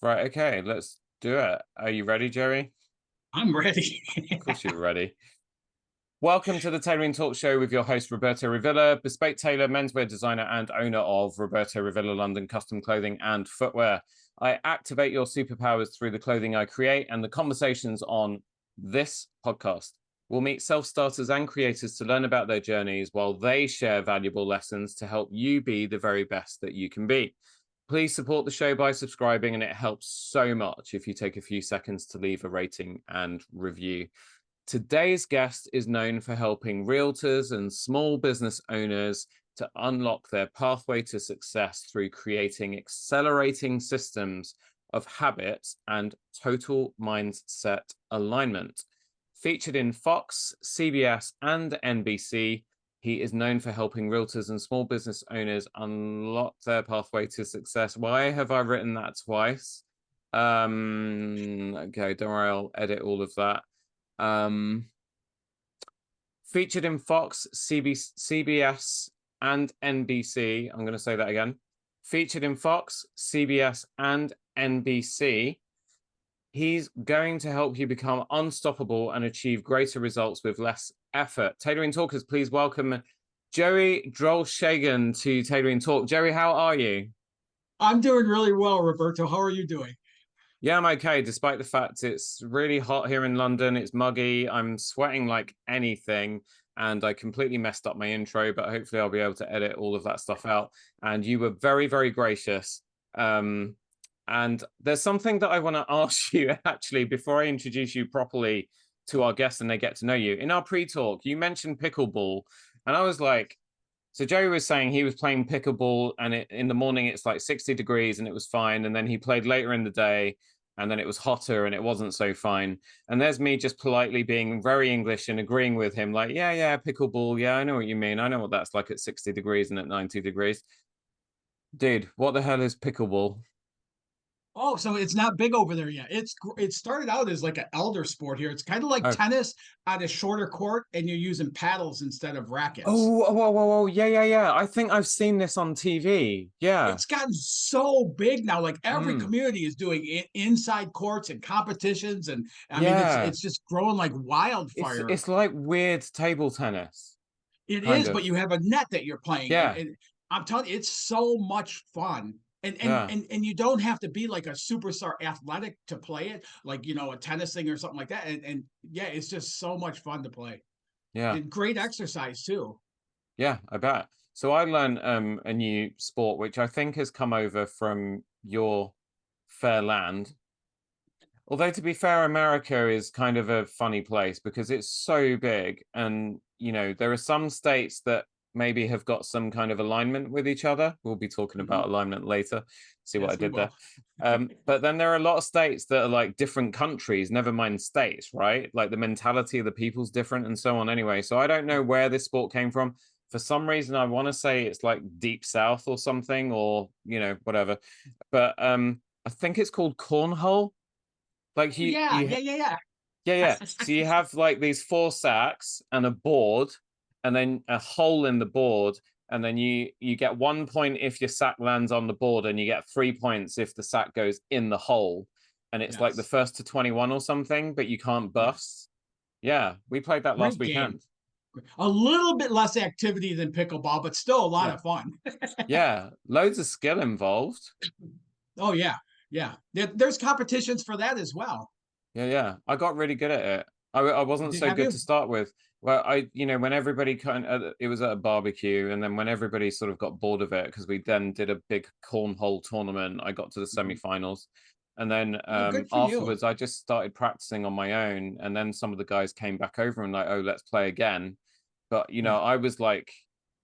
Right, okay, let's do it. Are you ready, Joey? I'm ready. Of course you're ready. Welcome to the Tailoring Talk show with your host, Roberto Revilla, bespoke tailor, menswear designer, and owner of Roberto Revilla London Custom Clothing and Footwear. I activate your superpowers through the clothing I create, and the conversations on this podcast will meet self-starters and creators to learn about their journeys while they share valuable lessons to help you be the very best that you can be. Please support the show by subscribing, and it helps so much if you take a few seconds to leave a rating and review. Today's guest is known for helping realtors and small business owners to unlock their pathway to success through creating accelerating systems of habits and total mindset alignment. Featured in Fox, CBS, and NBC, he is known for helping realtors and small business owners unlock their pathway to success. Why have I written that twice? Okay, don't worry, I'll edit all of that. Featured in Fox, CBS, and NBC. I'm going to say that again. Featured in Fox, CBS, and NBC. He's going to help you become unstoppable and achieve greater results with less effort. Tailoring Talkers, please welcome Joey Drolshagen to Tailoring Talk. Joey, how are you? I'm doing really well, Roberto. How are you doing? Yeah, I'm okay, despite the fact it's really hot here in London. It's muggy. I'm sweating like anything, and I completely messed up my intro, but hopefully I'll be able to edit all of that stuff out. And you were very, very gracious. And there's something that I want to ask you actually before I introduce you properly to our guests and they get to know you. In our pre-talk, you mentioned pickleball, and I was like, so Joey was saying he was playing pickleball, and in the morning it's like 60 degrees and it was fine. And then he played later in the day, and then it was hotter and it wasn't so fine. And there's me just politely being very English and agreeing with him, like, yeah, pickleball. Yeah, I know what you mean. I know what that's like at 60 degrees and at 90 degrees. Dude, what the hell is pickleball? Oh, so it's not big over there yet. It started out as like an elder sport here. It's kind of like Oh, tennis on a shorter court, and you're using paddles instead of rackets. whoa. Yeah. I think I've seen this on TV. Yeah. It's gotten so big now. Like every Mm. community is doing inside courts and competitions, and I mean Yeah. it's just growing like wildfire. It's like weird table tennis, It kind is, of. but you have a net that you're playing, and, Yeah. and I'm telling you, it's so much fun. And, and Yeah. and and you don't have to be like a superstar athletic to play it, like a tennis thing or something like that. And yeah, it's just so much fun to play. Yeah. And great exercise too. Yeah, I bet. So I learned a new sport which I think has come over from your fair land. Although to be fair, America is kind of a funny place because it's so big, and there are some states that maybe have got some kind of alignment with each other. We'll be talking Mhm. about alignment later. See what I Yes, we did there. will. But then there are a lot of states that are like different countries, never mind states, right? Like the mentality of the people's different and so on anyway. So I don't know where this sport came from. For some reason, I want to say it's like deep south or something, or whatever. But I think it's called cornhole. Like Oh, yeah, yeah. yeah. So you have like these four sacks and a board, and then a hole in the board, and then you get 1 point if your sack lands on the board, and you get 3 points if the sack goes in the hole. And it's like the Yes, first to 21 or something, but you can't yes. bust. Yeah, we played that last Great game. weekend. A little bit less activity than pickleball, but still a lot Yeah, of fun. yeah, loads of skill involved. Oh yeah, yeah. There's competitions for that as well. Yeah. I got really good at it. I wasn't so Have good you? to start with. Well, when everybody it was at a barbecue, and then when everybody sort of got bored of it, because we then did a big cornhole tournament, I got to the Mhm. semifinals. And then Oh, good for you. afterwards, I just started practicing on my own. And then some of the guys came back over and like, oh, let's play again. But Yeah. I was like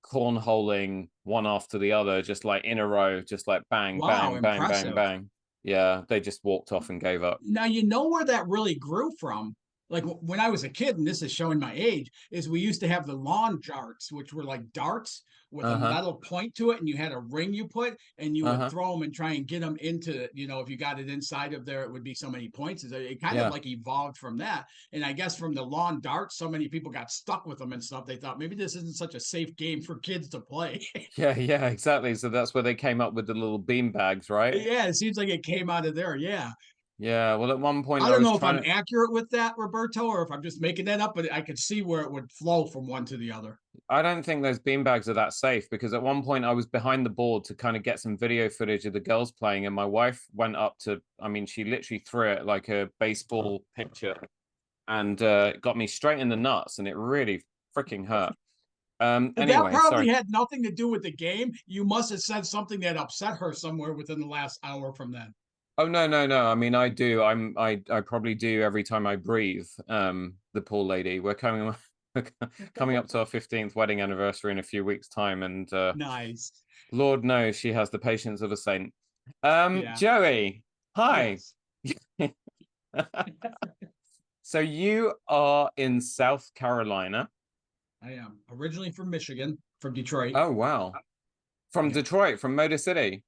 cornholing one after the other, just like in a row, just like Wow, impressive. bang. Yeah, they just walked off and gave up. Now you know where that really grew from. like when I was a kid, and this is showing my age, is we used to have the lawn darts, which were like darts with a Uh-huh. metal point to it, and you had a ring you put, and you would Uh-huh. throw them and try and get them into, if you got it inside of there, it would be so many points. It kind of Yeah. like evolved from that. And I guess from the lawn darts, so many people got stuck with them and stuff. They thought maybe this isn't such a safe game for kids to play. Yeah, yeah, exactly. So that's where they came up with the little bean bags, right? Yeah, it seems like it came out of there. Yeah. Yeah. Well, at one point I I don't was know if I'm trying to, accurate with that, Roberto, or if I'm just making that up, but I could see where it would flow from one to the other. I don't think those bean bags are that safe because at one point I was behind the board to kind of get some video footage of the girls playing, and my wife went up to, I mean, she literally threw it like a baseball pitcher and got me straight in the nuts, and it really freaking hurt. That Anyway, probably sorry. had nothing to do with the game. You must have said something that upset her somewhere within the last hour from then. Oh no, no, no. I mean, I do. I probably do every time I breathe. The poor lady. We're coming coming up to our 15th wedding anniversary in a few weeks' time, and Nice. Lord knows she has the patience of a saint. Yeah. Joey, hi. Yes, So you are in South Carolina. I am originally from Michigan, from Detroit. Oh wow. From Yeah. Detroit, from Motor City.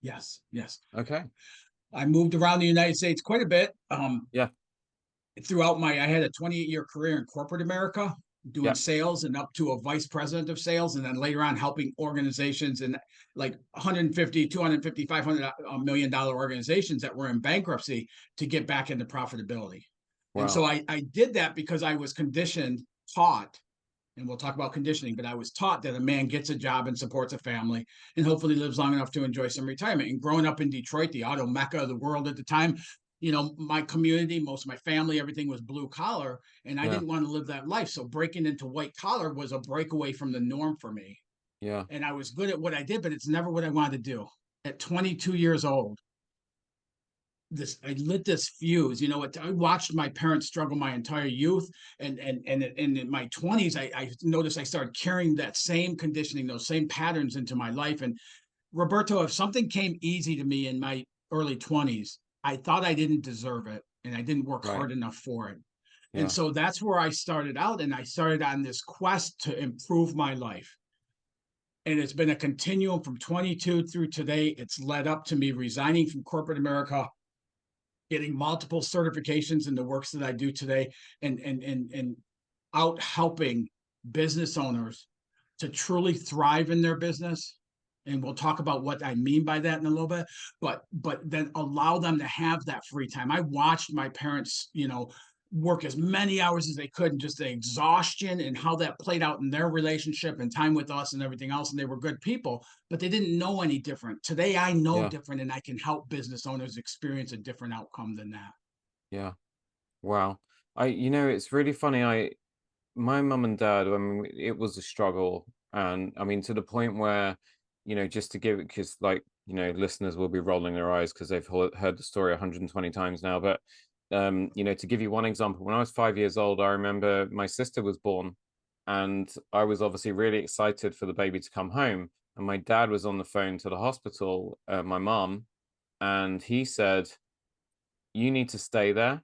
Yes. Yes. Okay. I moved around the United States quite a bit. Yeah. I had a 28-year career in corporate America doing Yeah. sales and up to a vice president of sales. And then later on helping organizations and like 150, 250, $500 million organizations that were in bankruptcy to get back into profitability. And so Wow. I did that because I was taught, and we'll talk about conditioning, but I was taught that a man gets a job and supports a family and hopefully lives long enough to enjoy some retirement. And growing up in Detroit, the auto mecca of the world at the time, my community, most of my family, everything was blue collar, and I Yeah. didn't want to live that life. So breaking into white collar was a breakaway from the norm for me. Yeah. And I was good at what I did, but it's never what I wanted to do. At 22 years old, I lit this fuse. I watched my parents struggle my entire youth, and in my 20s, I noticed I started carrying that same conditioning, those same patterns into my life. And Roberto, if something came easy to me in my early 20s, I thought I didn't deserve it, and I didn't work Right. hard enough for it. And Yeah. so that's where I started out, and I started on this quest to improve my life. And it's been a continuum from 22 through today. It's led up to me resigning from corporate America, getting multiple certifications in the works that I do today, and out helping business owners to truly thrive in their business. And we'll talk about what I mean by that in a little bit, but then allow them to have that free time. I watched my parents, work as many hours as they could, and just the exhaustion and how that played out in their relationship and time with us and everything else. And they were good people, but they didn't know any different. Today, I know Yeah. different, and I can help business owners experience a different outcome than that. Yeah. Wow. It's really funny. My mum and dad, I mean, it was a struggle. And I mean, to the point where, just to give it, because like, listeners will be rolling their eyes because they've heard the story 120 times now. But, to give you one example, when I was 5 years old, I remember my sister was born and I was obviously really excited for the baby to come home. And my dad was on the phone to the hospital, my mum, and he said, "You need to stay there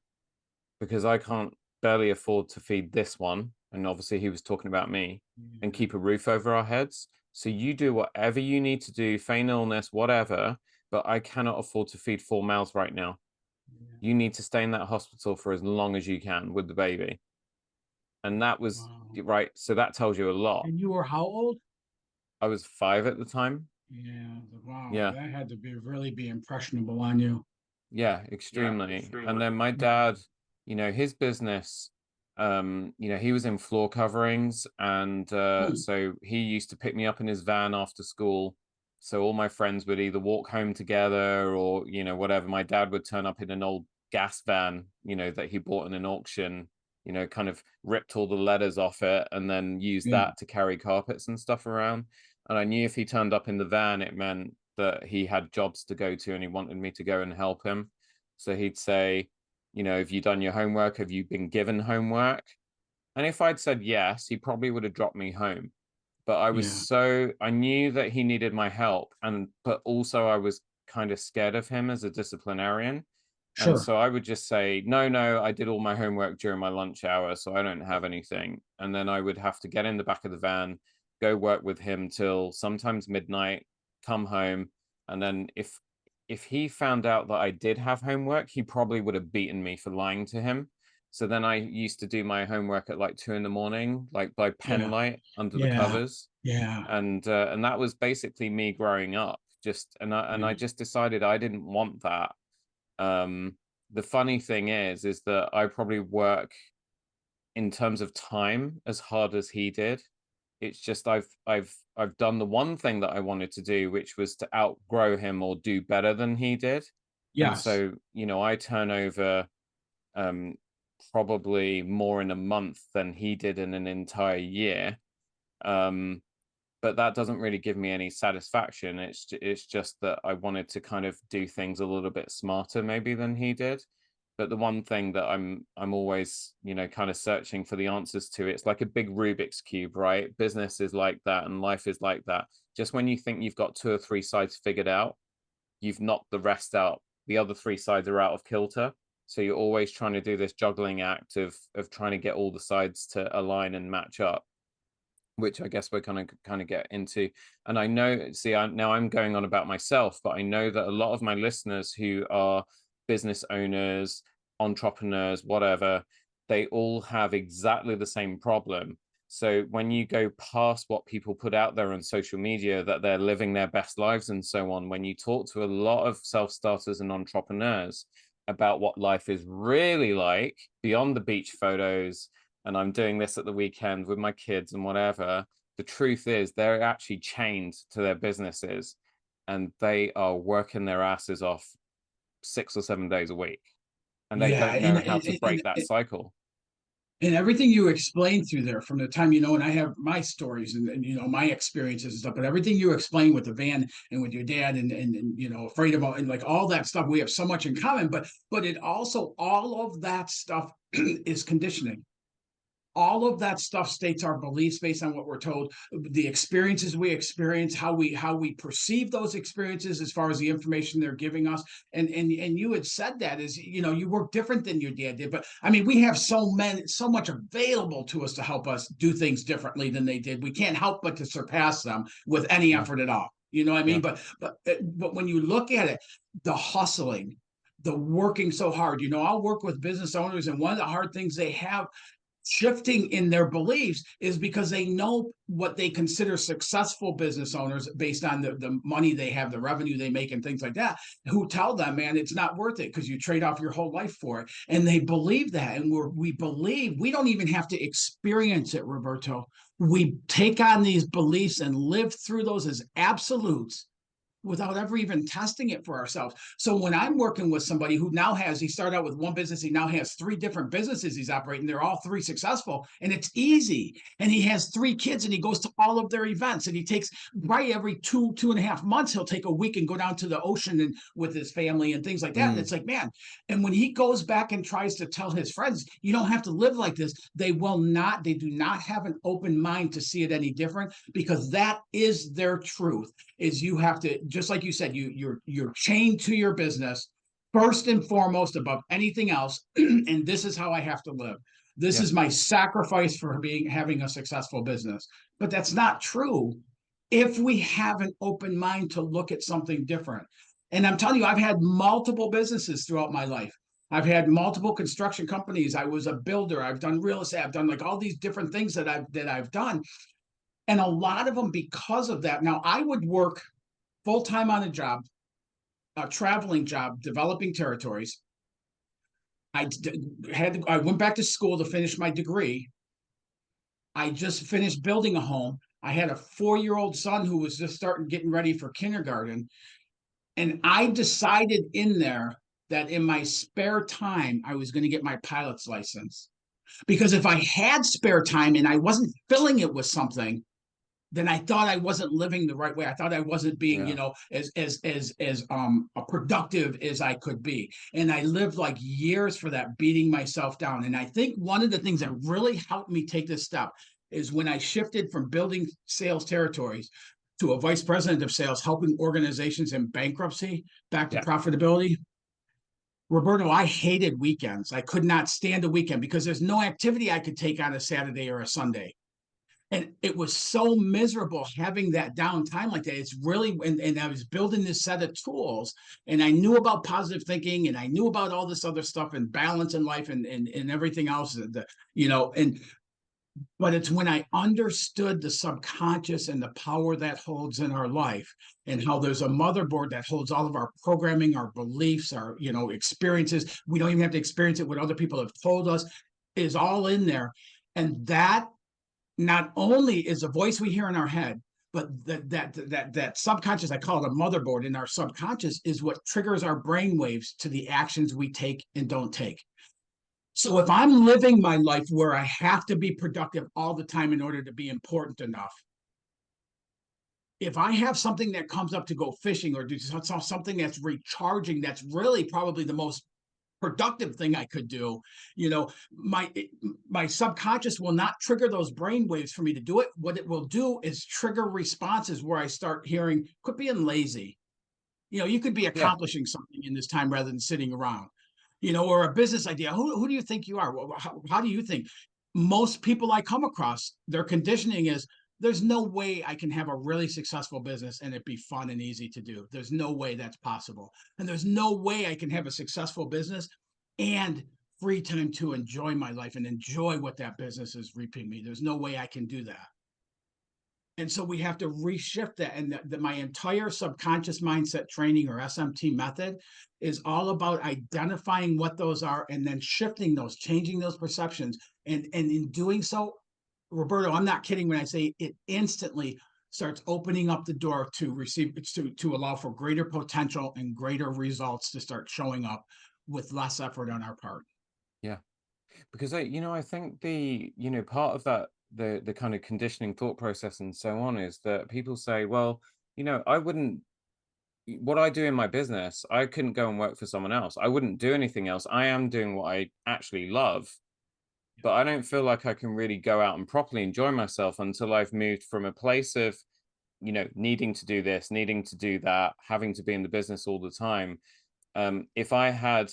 because I can't barely afford to feed this one." And obviously, he was talking about me and Yeah, keep a roof over our heads. So you do whatever you need to do, feign illness, whatever, but I cannot afford to feed four mouths right now. yeah. You need to stay in that hospital for as long as you can with the baby. And that was Wow. right. So that tells you a lot. And you were how old? I was 5 at the time. Yeah. Wow. Yeah. That had to be impressionable on you. Yeah, Yeah, extremely. And extremely. then my Yeah. dad, his business, he was in floor coverings, and Hmm. so he used to pick me up in his van after school. So all my friends would either walk home together or, whatever. My dad would turn up in an old gas van, that he bought in an auction, kind of ripped all the letters off it and then used Yeah. that to carry carpets and stuff around. And I knew if he turned up in the van, it meant that he had jobs to go to and he wanted me to go and help him. So he'd say, have you done your homework? Have you been given homework? And if I'd said yes, he probably would have dropped me home. But Yeah. I knew that he needed my help. But also I was kind of scared of him as a disciplinarian. And Sure. so I would just say, no, I did all my homework during my lunch hour, so I don't have anything. And then I would have to get in the back of the van, go work with him till sometimes midnight, come home. And then if he found out that I did have homework, he probably would have beaten me for lying to him. So then I used to do my homework at like 2 in the morning, like by pen Yeah. light under the Yeah. covers. Yeah. And that was basically me growing up. I just decided I didn't want that. The funny thing is that I probably work in terms of time as hard as he did. It's just I've done the one thing that I wanted to do, which was to outgrow him or do better than he did. And Yes. so, I turn over um probably more in a month than he did in an entire year. But that doesn't really give me any satisfaction. It's just that I wanted to kind of do things a little bit smarter maybe than he did. But the one thing that I'm always, kind of searching for the answers to, it's like a big Rubik's cube, right? Business is like that and life is like that. Just when you think you've got 2 or 3 sides figured out, you've knocked the rest out. The other 3 sides are out of kilter. So you're always trying to do this juggling act of trying to get all the sides to align and match up, which I guess we're kind of get into. And I know, see, now I'm going on about myself, but I know that a lot of my listeners who are business owners, entrepreneurs, whatever, they all have exactly the same problem. So when you go past what people put out there on social media, that they're living their best lives and so on, when you talk to a lot of self-starters and entrepreneurs about what life is really like beyond the beach photos, and I'm doing this at the weekend with my kids and whatever, the truth is they're actually chained to their businesses and they are working their asses off 6 or 7 days a week, and they Yeah. don't know how to break that cycle. And everything you explained through there from the time, and I have my stories and my experiences and stuff, but everything you explained with the van and with your dad and afraid of and like all that stuff, we have so much in common, but it also, all of that stuff is conditioning. All of that stuff states our beliefs based on what we're told, the experiences we experience, how we perceive those experiences as far as the information they're giving us. And you had said that is, you work different than your dad did, but I mean, we have so much available to us to help us do things differently than they did. We can't help but to surpass them with any Yeah. effort at all. You know what I mean? Yeah. But when you look at it, the hustling, the working so hard, I'll work with business owners, and one of the hard things they have shifting in their beliefs is because they know what they consider successful business owners based on the money they have, the revenue they make, and things like that, who tell them, man, it's not worth it because you trade off your whole life for it. And they believe that. And we believe we don't even have to experience it, Roberto. We take on these beliefs and live through those as absolutes without ever even testing it for ourselves. So when I'm working with somebody who now he started out with one business, he now has 3 different businesses he's operating, they're all 3 successful, and it's easy. And he has 3 kids, and he goes to all of their events, and he takes right every 2.5 months, he'll take a week and go down to the ocean and with his family and things like that. And it's like, man, and when he goes back and tries to tell his friends, you don't have to live like this, they do not have an open mind to see it any different, because that is their truth. Is you have to, just like you said, you're chained to your business first and foremost above anything else. And this is how I have to live. This Yeah. is my sacrifice for having a successful business. But that's not true if we have an open mind to look at something different. And I'm telling you, I've had multiple businesses throughout my life. I've had multiple construction companies. I was a builder. I've done real estate. I've done like all these different things that I've done. And a lot of them, because of that. Now, I would work full-time on a traveling job, developing territories. I went back to school to finish my degree. I just finished building a home. I had a 4-year-old son who was just getting ready for kindergarten. And I decided in there that in my spare time, I was going to get my pilot's license. Because if I had spare time and I wasn't filling it with something, then I thought I wasn't living the right way. I thought I wasn't being, as productive as I could be. And I lived like years for that, beating myself down. And I think one of the things that really helped me take this step is when I shifted from building sales territories to a vice president of sales, helping organizations in bankruptcy back to profitability. Roberto, I hated weekends. I could not stand a weekend because there's no activity I could take on a Saturday or a Sunday. And it was so miserable having that downtime like that. It's really, and I was building this set of tools, and I knew about positive thinking, and I knew about all this other stuff and balance in life and everything else, but it's when I understood the subconscious and the power that holds in our life, and how there's a motherboard that holds all of our programming, our beliefs, our, experiences. We don't even have to experience it. What other people have told us is all in there. And that not only is a voice we hear in our head, but that subconscious, I call it a motherboard in our subconscious, is what triggers our brain waves to the actions we take and don't take. So if I'm living my life where I have to be productive all the time in order to be important enough, if I have something that comes up to go fishing or do something that's recharging, that's really probably the most productive thing I could do, my subconscious will not trigger those brain waves for me to do it. What it will do is trigger responses where I start hearing, quit being lazy. You could be Yeah. accomplishing something in this time rather than sitting around, or a business idea. Who do you think you are? How do you think? Most people I come across, their conditioning is, there's no way I can have a really successful business and it be fun and easy to do. There's no way that's possible. And there's no way I can have a successful business and free time to enjoy my life and enjoy what that business is reaping me. There's no way I can do that. And so we have to reshift that. And my entire subconscious mindset training, or SMT method, is all about identifying what those are and then shifting those, changing those perceptions. And in doing so, Roberto, I'm not kidding when I say it instantly starts opening up the door to receive, to allow for greater potential and greater results to start showing up with less effort on our part. Yeah. Because I think part of that, the kind of conditioning thought process and so on, is that people say, well, I wouldn't, what I do in my business, I couldn't go and work for someone else. I wouldn't do anything else. I am doing what I actually love, but I don't feel like I can really go out and properly enjoy myself until I've moved from a place of, needing to do this, needing to do that, having to be in the business all the time. If I had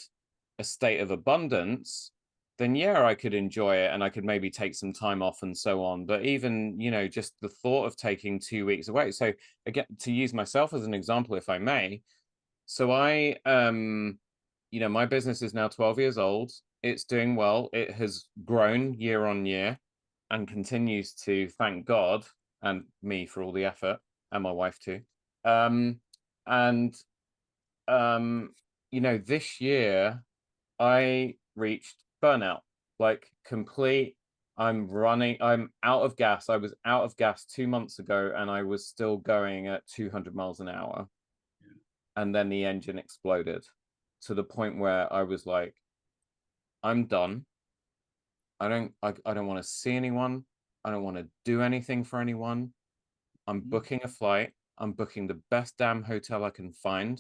a state of abundance, then yeah, I could enjoy it and I could maybe take some time off and so on. But even, just the thought of taking 2 weeks away. So again, to use myself as an example, if I may. So my business is now 12 years old. It's doing well. It has grown year on year and continues to, thank God, and me for all the effort, and my wife too. This year I reached burnout, like complete. I'm out of gas. I was out of gas 2 months ago and I was still going at 200 miles an hour. And then the engine exploded to the point where I was like, I'm done. I don't want to see anyone. I don't want to do anything for anyone. I'm booking a flight. I'm booking the best damn hotel I can find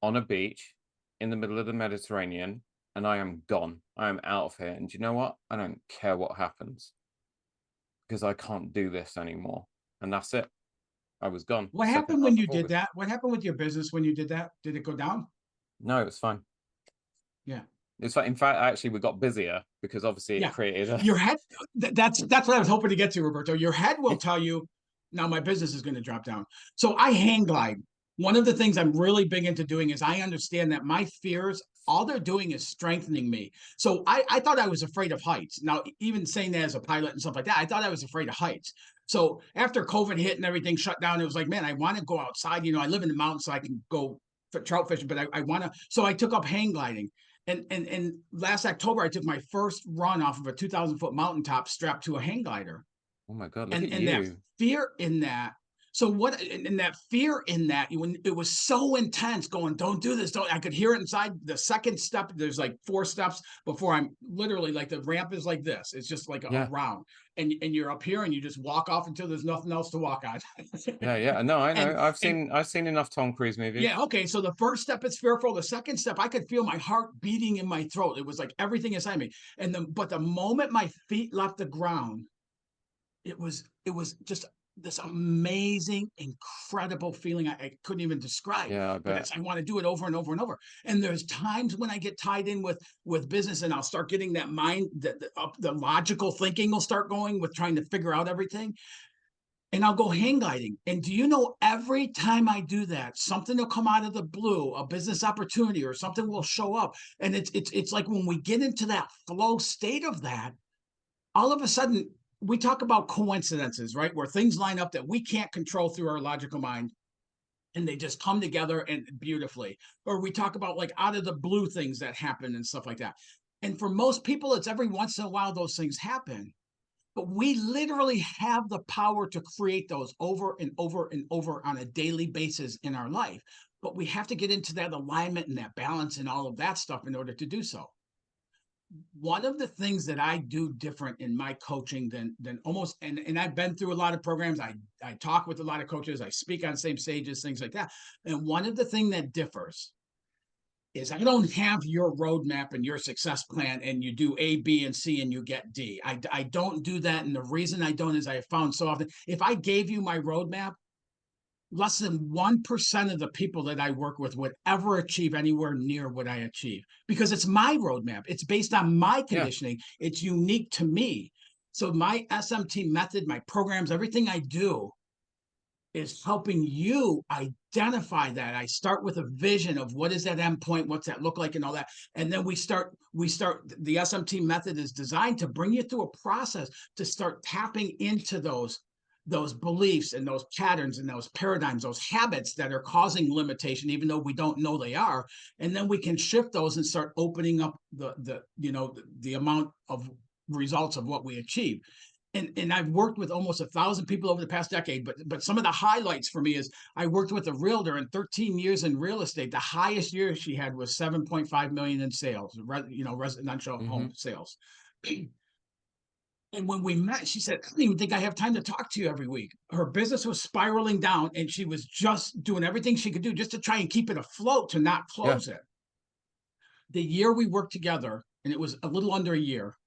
on a beach in the middle of the Mediterranean, and I am gone. I am out of here. And you know what? I don't care what happens because I can't do this anymore. And that's it. I was gone. What happened when you did that? What happened with your business when you did that? Did it go down? No, it was fine. Yeah. It's fine. In fact, actually, we got busier because obviously it created your head. That's what I was hoping to get to, Roberto. Your head will tell you, now my business is going to drop down. So I hang glide. One of the things I'm really big into doing is I understand that my fears, all they're doing is strengthening me. So I thought I was afraid of heights. Now, even saying that as a pilot and stuff like that, I thought I was afraid of heights. So after COVID hit and everything shut down, it was like, man, I want to go outside. I live in the mountains, so I can go trout fishing, but I want to. So I took up hang gliding. And last October, I took my first run off of a 2,000-foot mountaintop strapped to a hang glider. Oh my God, look at And you. that fear in that. So what, and that fear in that, when it was so intense going, don't do this. I could hear it inside. The second step, there's like 4 steps before I'm literally, like, the ramp is like this. It's just like a round, and you're up here and you just walk off until there's nothing else to walk on. Yeah. No, I know. I've seen enough Tom Cruise movies. Yeah. Okay. So the first step is fearful. The second step, I could feel my heart beating in my throat. It was like everything inside me. But the moment my feet left the ground, it was just this amazing, incredible feeling I couldn't even describe. Yeah, I But bet. it's I want to do it over and over and over. And there's times when I get tied in with business, and I'll start getting that mind, the logical thinking will start going with trying to figure out everything. And I'll go hang gliding. And do you know, every time I do that, something will come out of the blue, a business opportunity or something will show up. And it's like when we get into that flow state of that, all of a sudden we talk about coincidences, right? Where things line up that we can't control through our logical mind, and they just come together and beautifully. Or we talk about like out of the blue things that happen and stuff like that. And for most people, it's every once in a while those things happen. But we literally have the power to create those over and over and over on a daily basis in our life. But we have to get into that alignment and that balance and all of that stuff in order to do so. One of the things that I do different in my coaching than almost, and I've been through a lot of programs. I talk with a lot of coaches. I speak on same stages, things like that. And one of the things that differs is I don't have your roadmap and your success plan and you do A, B, and C and you get D. I don't do that. And the reason I don't is I have found so often, if I gave you my roadmap, less than 1% of the people that I work with would ever achieve anywhere near what I achieve, because it's my roadmap. It's based on my Yeah. conditioning. It's unique to me. So my SMT method, my programs, everything I do is helping you identify that. I start with a vision of what is that endpoint, what's that look like, and all that. And then we start, the SMT method is designed to bring you through a process to start tapping into those beliefs and those patterns and those paradigms, those habits that are causing limitation, even though we don't know they are. And then we can shift those and start opening up the amount of results of what we achieve. And I've worked with almost 1,000 people over the past decade, but some of the highlights for me is I worked with a realtor in 13 years in real estate. The highest year she had was 7.5 million in sales, residential Hmm. home sales. And when we met, she said, I don't even think I have time to talk to you every week. Her business was spiraling down, and she was just doing everything she could do just to try and keep it afloat, to not Yeah. close it. The year we worked together, and it was a little under a year,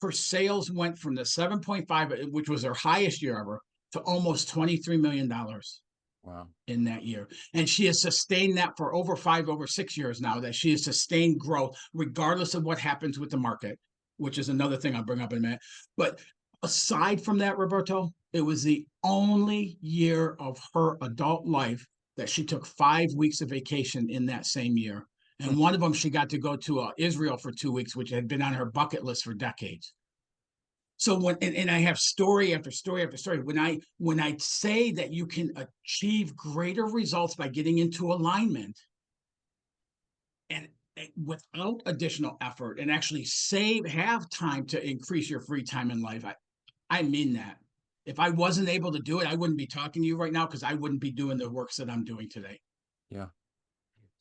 her sales went from the 7.5, which was her highest year ever, to almost $23 million Wow. in that year. And she has sustained that for over 6 years now, that she has sustained growth regardless of what happens with the market, which is another thing I'll bring up in a minute. But aside from that, Roberto, it was the only year of her adult life that she took 5 weeks of vacation in that same year. And one of them, she got to go to Israel for 2 weeks, which had been on her bucket list for decades. So and I have story after story after story. When I say that you can achieve greater results by getting into alignment and without additional effort, and actually have time to increase your free time in life, I mean that. If I wasn't able to do it, I wouldn't be talking to you right now, because I wouldn't be doing the works that I'm doing today. Yeah.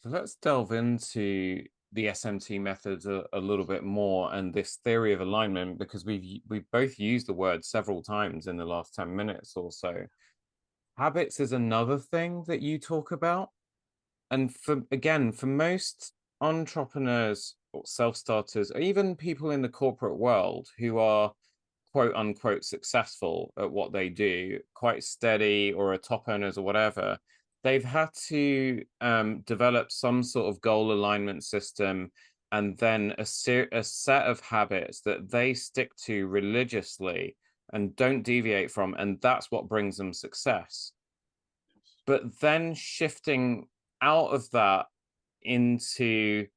So let's delve into the SMT methods a little bit more and this theory of alignment, because we've both used the word several times in the last 10 minutes or so. Habits is another thing that you talk about. And for most entrepreneurs or self-starters, or even people in the corporate world who are quote unquote successful at what they do, quite steady or are top earners or whatever, they've had to develop some sort of goal alignment system, and then a set of habits that they stick to religiously and don't deviate from, and that's what brings them success. But then shifting out of that into,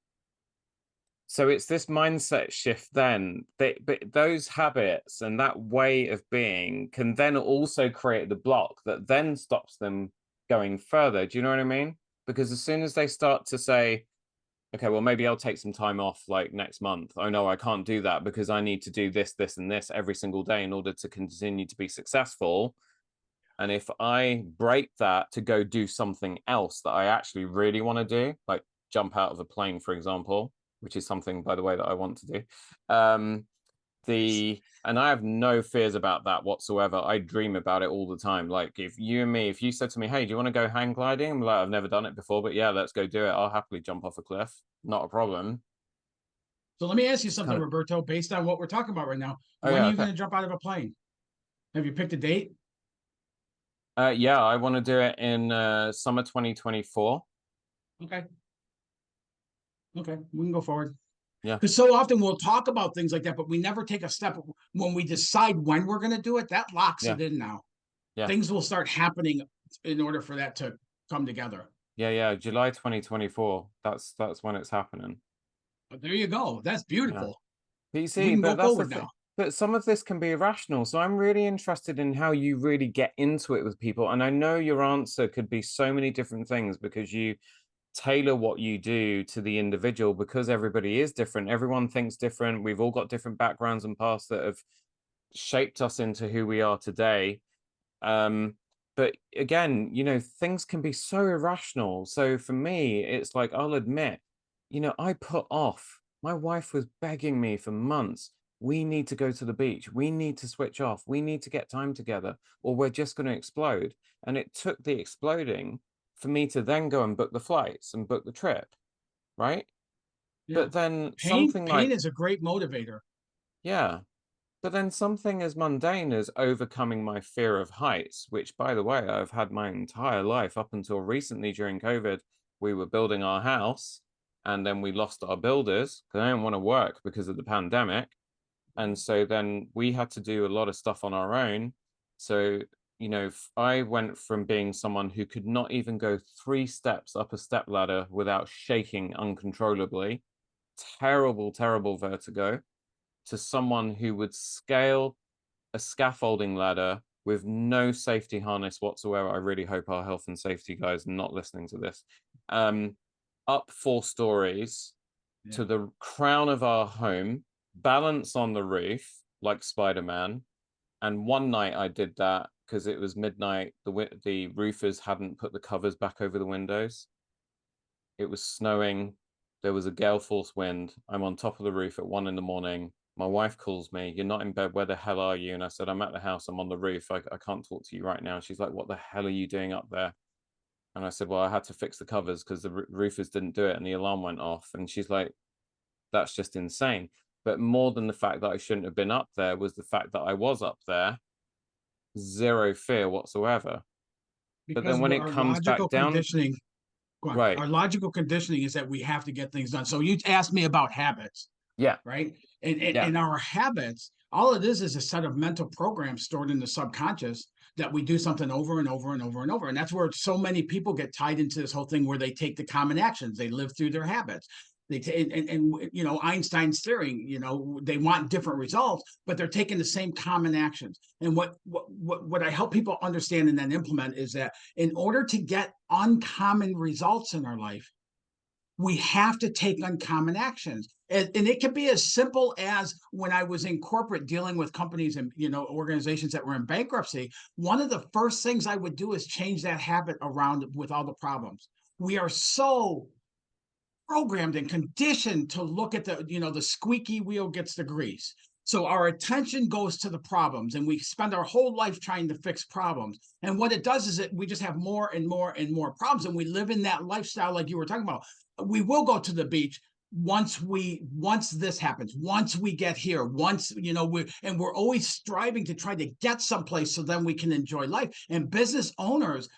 so it's this mindset shift then, but those habits and that way of being can then also create the block that then stops them going further. Do you know what I mean? Because as soon as they start to say, okay, well, maybe I'll take some time off like next month. Oh no, I can't do that because I need to do this, this, and this every single day in order to continue to be successful. And if I break that to go do something else that I actually really want to do, like jump out of a plane, for example, which is something, by the way, that I want to do. And I have no fears about that whatsoever. I dream about it all the time. Like if you said to me, hey, do you want to go hang gliding? I'm like, I've never done it before, but yeah, let's go do it. I'll happily jump off a cliff. Not a problem. So let me ask you Just something, kind of, Roberto, based on what we're talking about right now. oh When are yeah, you okay. going to jump out of a plane? Have you picked a date? Yeah, I want to do it in summer 2024. Okay. Okay, we can go forward. Yeah. Because so often we'll talk about things like that, but we never take a step when we decide when we're going to do it. That locks Yeah. it in now. Yeah. Things will start happening in order for that to come together. Yeah. July 2024. That's when it's happening. But there you go. That's Yeah. beautiful. But you We see, can go but that's the forward thing. now. But some of this can be irrational. So I'm really interested in how you really get into it with people. And I know your answer could be so many different things because you tailor what you do to the individual because everybody is different. Everyone thinks different. We've all got different backgrounds and paths that have shaped us into who we are today. But again, things can be so irrational. So for me, it's like, I'll admit, I put off. My wife was begging me for months. We need to go to the beach. We need to switch off. We need to get time together, or we're just going to explode. And it took the exploding for me to then go and book the flights and book the trip, right? Yeah. But then Pain, something pain like, is a great motivator. yeah, but then something as mundane as overcoming my fear of heights, which, by the way, I've had my entire life up until recently during COVID. We were building our house and then we lost our builders because I didn't want to work because of the pandemic. And so then we had to do a lot of stuff on our own. So, I went from being someone who could not even go 3 steps up a step ladder without shaking uncontrollably, terrible, terrible vertigo, to someone who would scale a scaffolding ladder with no safety harness whatsoever. I really hope our health and safety guys are not listening to this. Up 4 stories Yeah. to the crown of our home, balance on the roof like Spider-Man. And one night I did that because it was midnight. The roofers hadn't put the covers back over the windows. It was snowing. There was a gale force wind. I'm on top of the roof at 1 a.m. My wife calls me, "You're not in bed. Where the hell are you?" And I said, "I'm at the house. I'm on the roof. I can't talk to you right now." She's like, "What the hell are you doing up there?" And I said, "Well, I had to fix the covers because the roofers didn't do it and the alarm went off." And she's like, "That's just insane." But more than the fact that I shouldn't have been up there was the fact that I was up there, zero fear whatsoever. But then Because when we're, it our comes back logical down, conditioning, go on. right. Our logical conditioning is that we have to get things done. So you asked me about habits, Yeah. right? And Yeah. and our habits, all it is a set of mental programs stored in the subconscious that we do something over and over and over and over. And that's where so many people get tied into this whole thing where they take the common actions, they live through their habits. And Einstein's theory, they want different results, but they're taking the same common actions. And what I help people understand and then implement is that in order to get uncommon results in our life, we have to take uncommon actions. And it can be as simple as when I was in corporate dealing with companies and organizations that were in bankruptcy. One of the first things I would do is change that habit around with all the problems. We are so programmed and conditioned to look at the squeaky wheel gets the grease. So our attention goes to the problems and we spend our whole life trying to fix problems. And what it does is that we just have more and more and more problems. And we live in that lifestyle like you were talking about. We will go to the beach once this happens, once we get here, we're always striving to try to get someplace so then we can enjoy life. And business owners,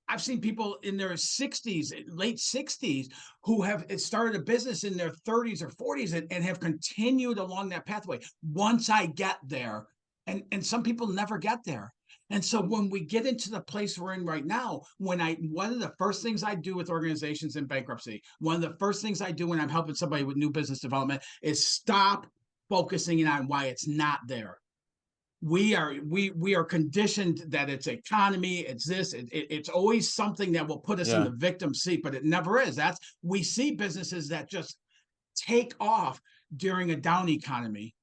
I've seen people in their 60s, late 60s, who have started a business in their 30s or 40s and have continued along that pathway. Once I get there, and some people never get there. And so when we get into the place we're in right now, one of the first things I do with organizations in bankruptcy, one of the first things I do when I'm helping somebody with new business development is stop focusing on why it's not there. We are conditioned that it's economy, it's this, it's always something that will put us in Yeah. the victim seat, but it never is. We see businesses that just take off during a down economy,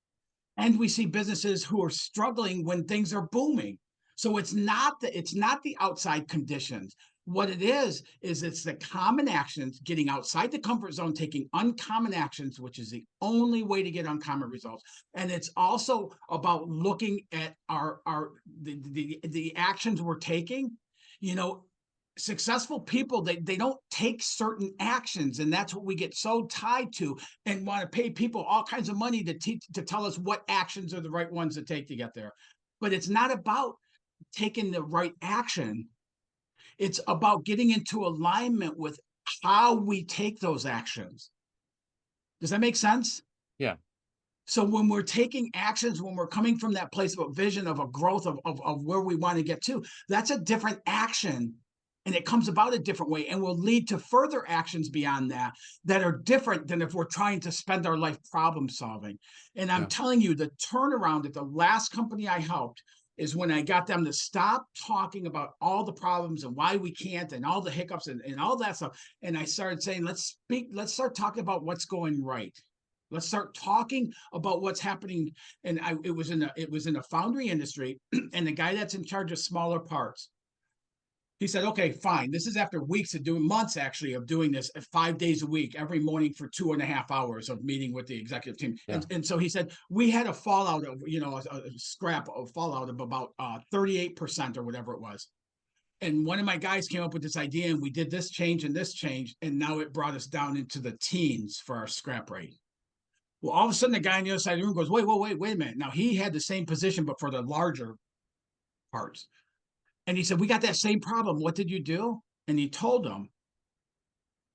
and we see businesses who are struggling when things are booming. So it's not the outside conditions. What it is it's the common actions, getting outside the comfort zone, taking uncommon actions, which is the only way to get uncommon results. And it's also about looking at the actions we're taking. You know, Successful people, they don't take certain actions, and that's what we get so tied to, and want to pay people all kinds of money to tell us what actions are the right ones to take to get there. But it's not about taking the right action. It's about getting into alignment with how we take those actions. Does that make sense? Yeah. So when we're taking actions, when we're coming from that place of a vision of a growth of where we want to get to, that's a different action. And it comes about a different way and will lead to further actions beyond that that are different than if we're trying to spend our life problem solving. And I'm telling you, the turnaround at the last company I helped is when I got them to stop talking about all the problems and why we can't and all the hiccups and all that stuff. And I started saying, let's start talking about what's going right. Let's start talking about what's happening. And it was in a foundry industry, and the guy that's in charge of smaller parts, he said, okay, fine. This is after weeks of doing, months actually, of doing this 5 days a week, every morning for 2.5 hours of meeting with the executive team. And so he said, we had a fallout of, a scrap of fallout of about 38% or whatever it was. And one of my guys came up with this idea, and we did this change and this change. And now it brought us down into the teens for our scrap rate. Well, all of a sudden, the guy on the other side of the room goes, wait a minute. Now, he had the same position, but for the larger parts. And he said, we got that same problem. What did you do? And he told them.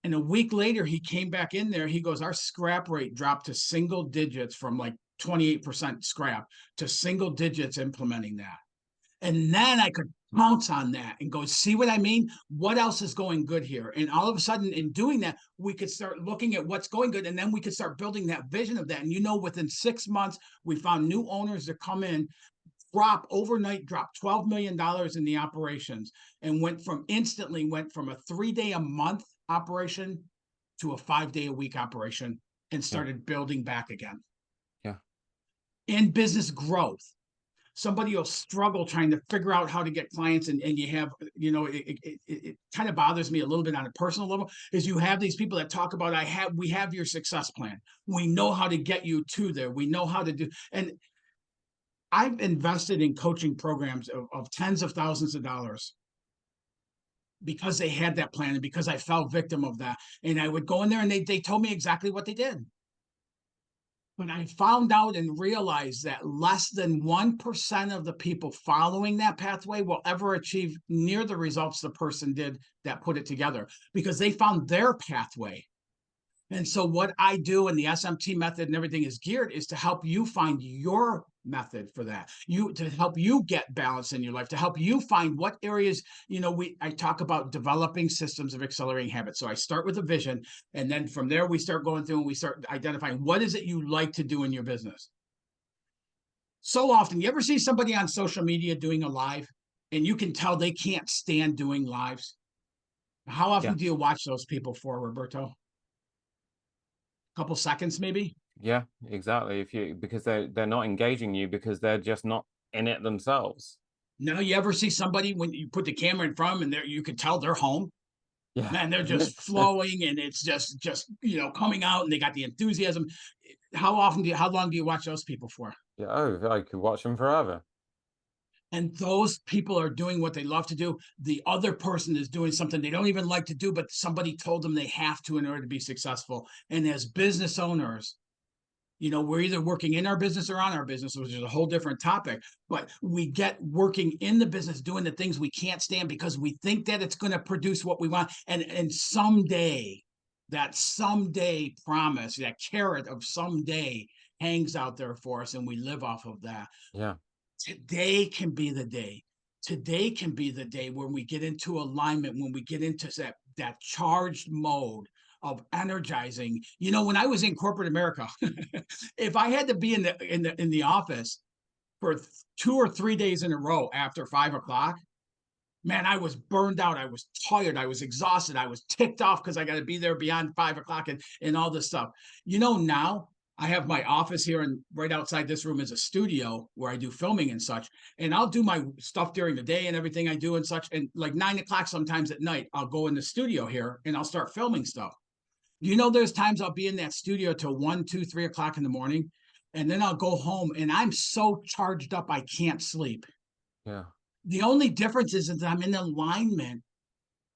And a week later, he came back in there. He goes, our scrap rate dropped to single digits from like 28% scrap to single digits implementing that. And then I could pounce on that and go, see what I mean? What else is going good here? And all of a sudden, in doing that, we could start looking at what's going good. And then we could start building that vision of that. And within 6 months, we found new owners to come in, drop $12 million in the operations, and went from a 3-day-a-month operation to a 5-day-a-week operation, and started building back again. Yeah. In business growth, somebody will struggle trying to figure out how to get clients, and you have, it kind of bothers me a little bit on a personal level, is you have these people that talk about, we have your success plan. We know how to get you to there. We know how to do, and I've invested in coaching programs of tens of thousands of dollars because they had that plan and because I fell victim of that. And I would go in there and they told me exactly what they did. But I found out and realized that less than 1% of the people following that pathway will ever achieve near the results the person did that put it together, because they found their pathway. And so what I do, and the SMT method and everything is geared, is to help you find your method for that. To help you get balance in your life, to help you find what areas, I talk about developing systems of accelerating habits. So I start with a vision, and then from there we start going through and we start identifying what is it you like to do in your business. So often, you ever see somebody on social media doing a live and you can tell they can't stand doing lives? How often do you watch those people for, Roberto? Couple seconds maybe? Yeah, exactly. Because they're not engaging you because they're just not in it themselves. No, you ever see somebody when you put the camera in front of them and you can tell they're home? Yeah. Man, they're just flowing, and it's just coming out, and they got the enthusiasm. How long do you watch those people for? Yeah, I could watch them forever. And those people are doing what they love to do. The other person is doing something they don't even like to do, but somebody told them they have to in order to be successful. And as business owners, we're either working in our business or on our business, which is a whole different topic, but we get working in the business, doing the things we can't stand because we think that it's going to produce what we want. And someday, that someday promise, that carrot of someday hangs out there for us, and we live off of that. Yeah. Today can be the day. Today can be the day when we get into alignment, when we get into that charged mode of energizing. When I was in corporate America, if I had to be in the office for 2 or 3 days in a row after 5 o'clock, man, I was burned out. I was tired. I was exhausted. I was ticked off because I got to be there beyond 5 o'clock and all this stuff. Now I have my office here, and right outside this room is a studio where I do filming and such. And I'll do my stuff during the day and everything I do and such. And like 9 o'clock sometimes at night, I'll go in the studio here and I'll start filming stuff. There's times I'll be in that studio till 1, 2, 3 o'clock in the morning, and then I'll go home and I'm so charged up I can't sleep. Yeah. The only difference is that I'm in alignment.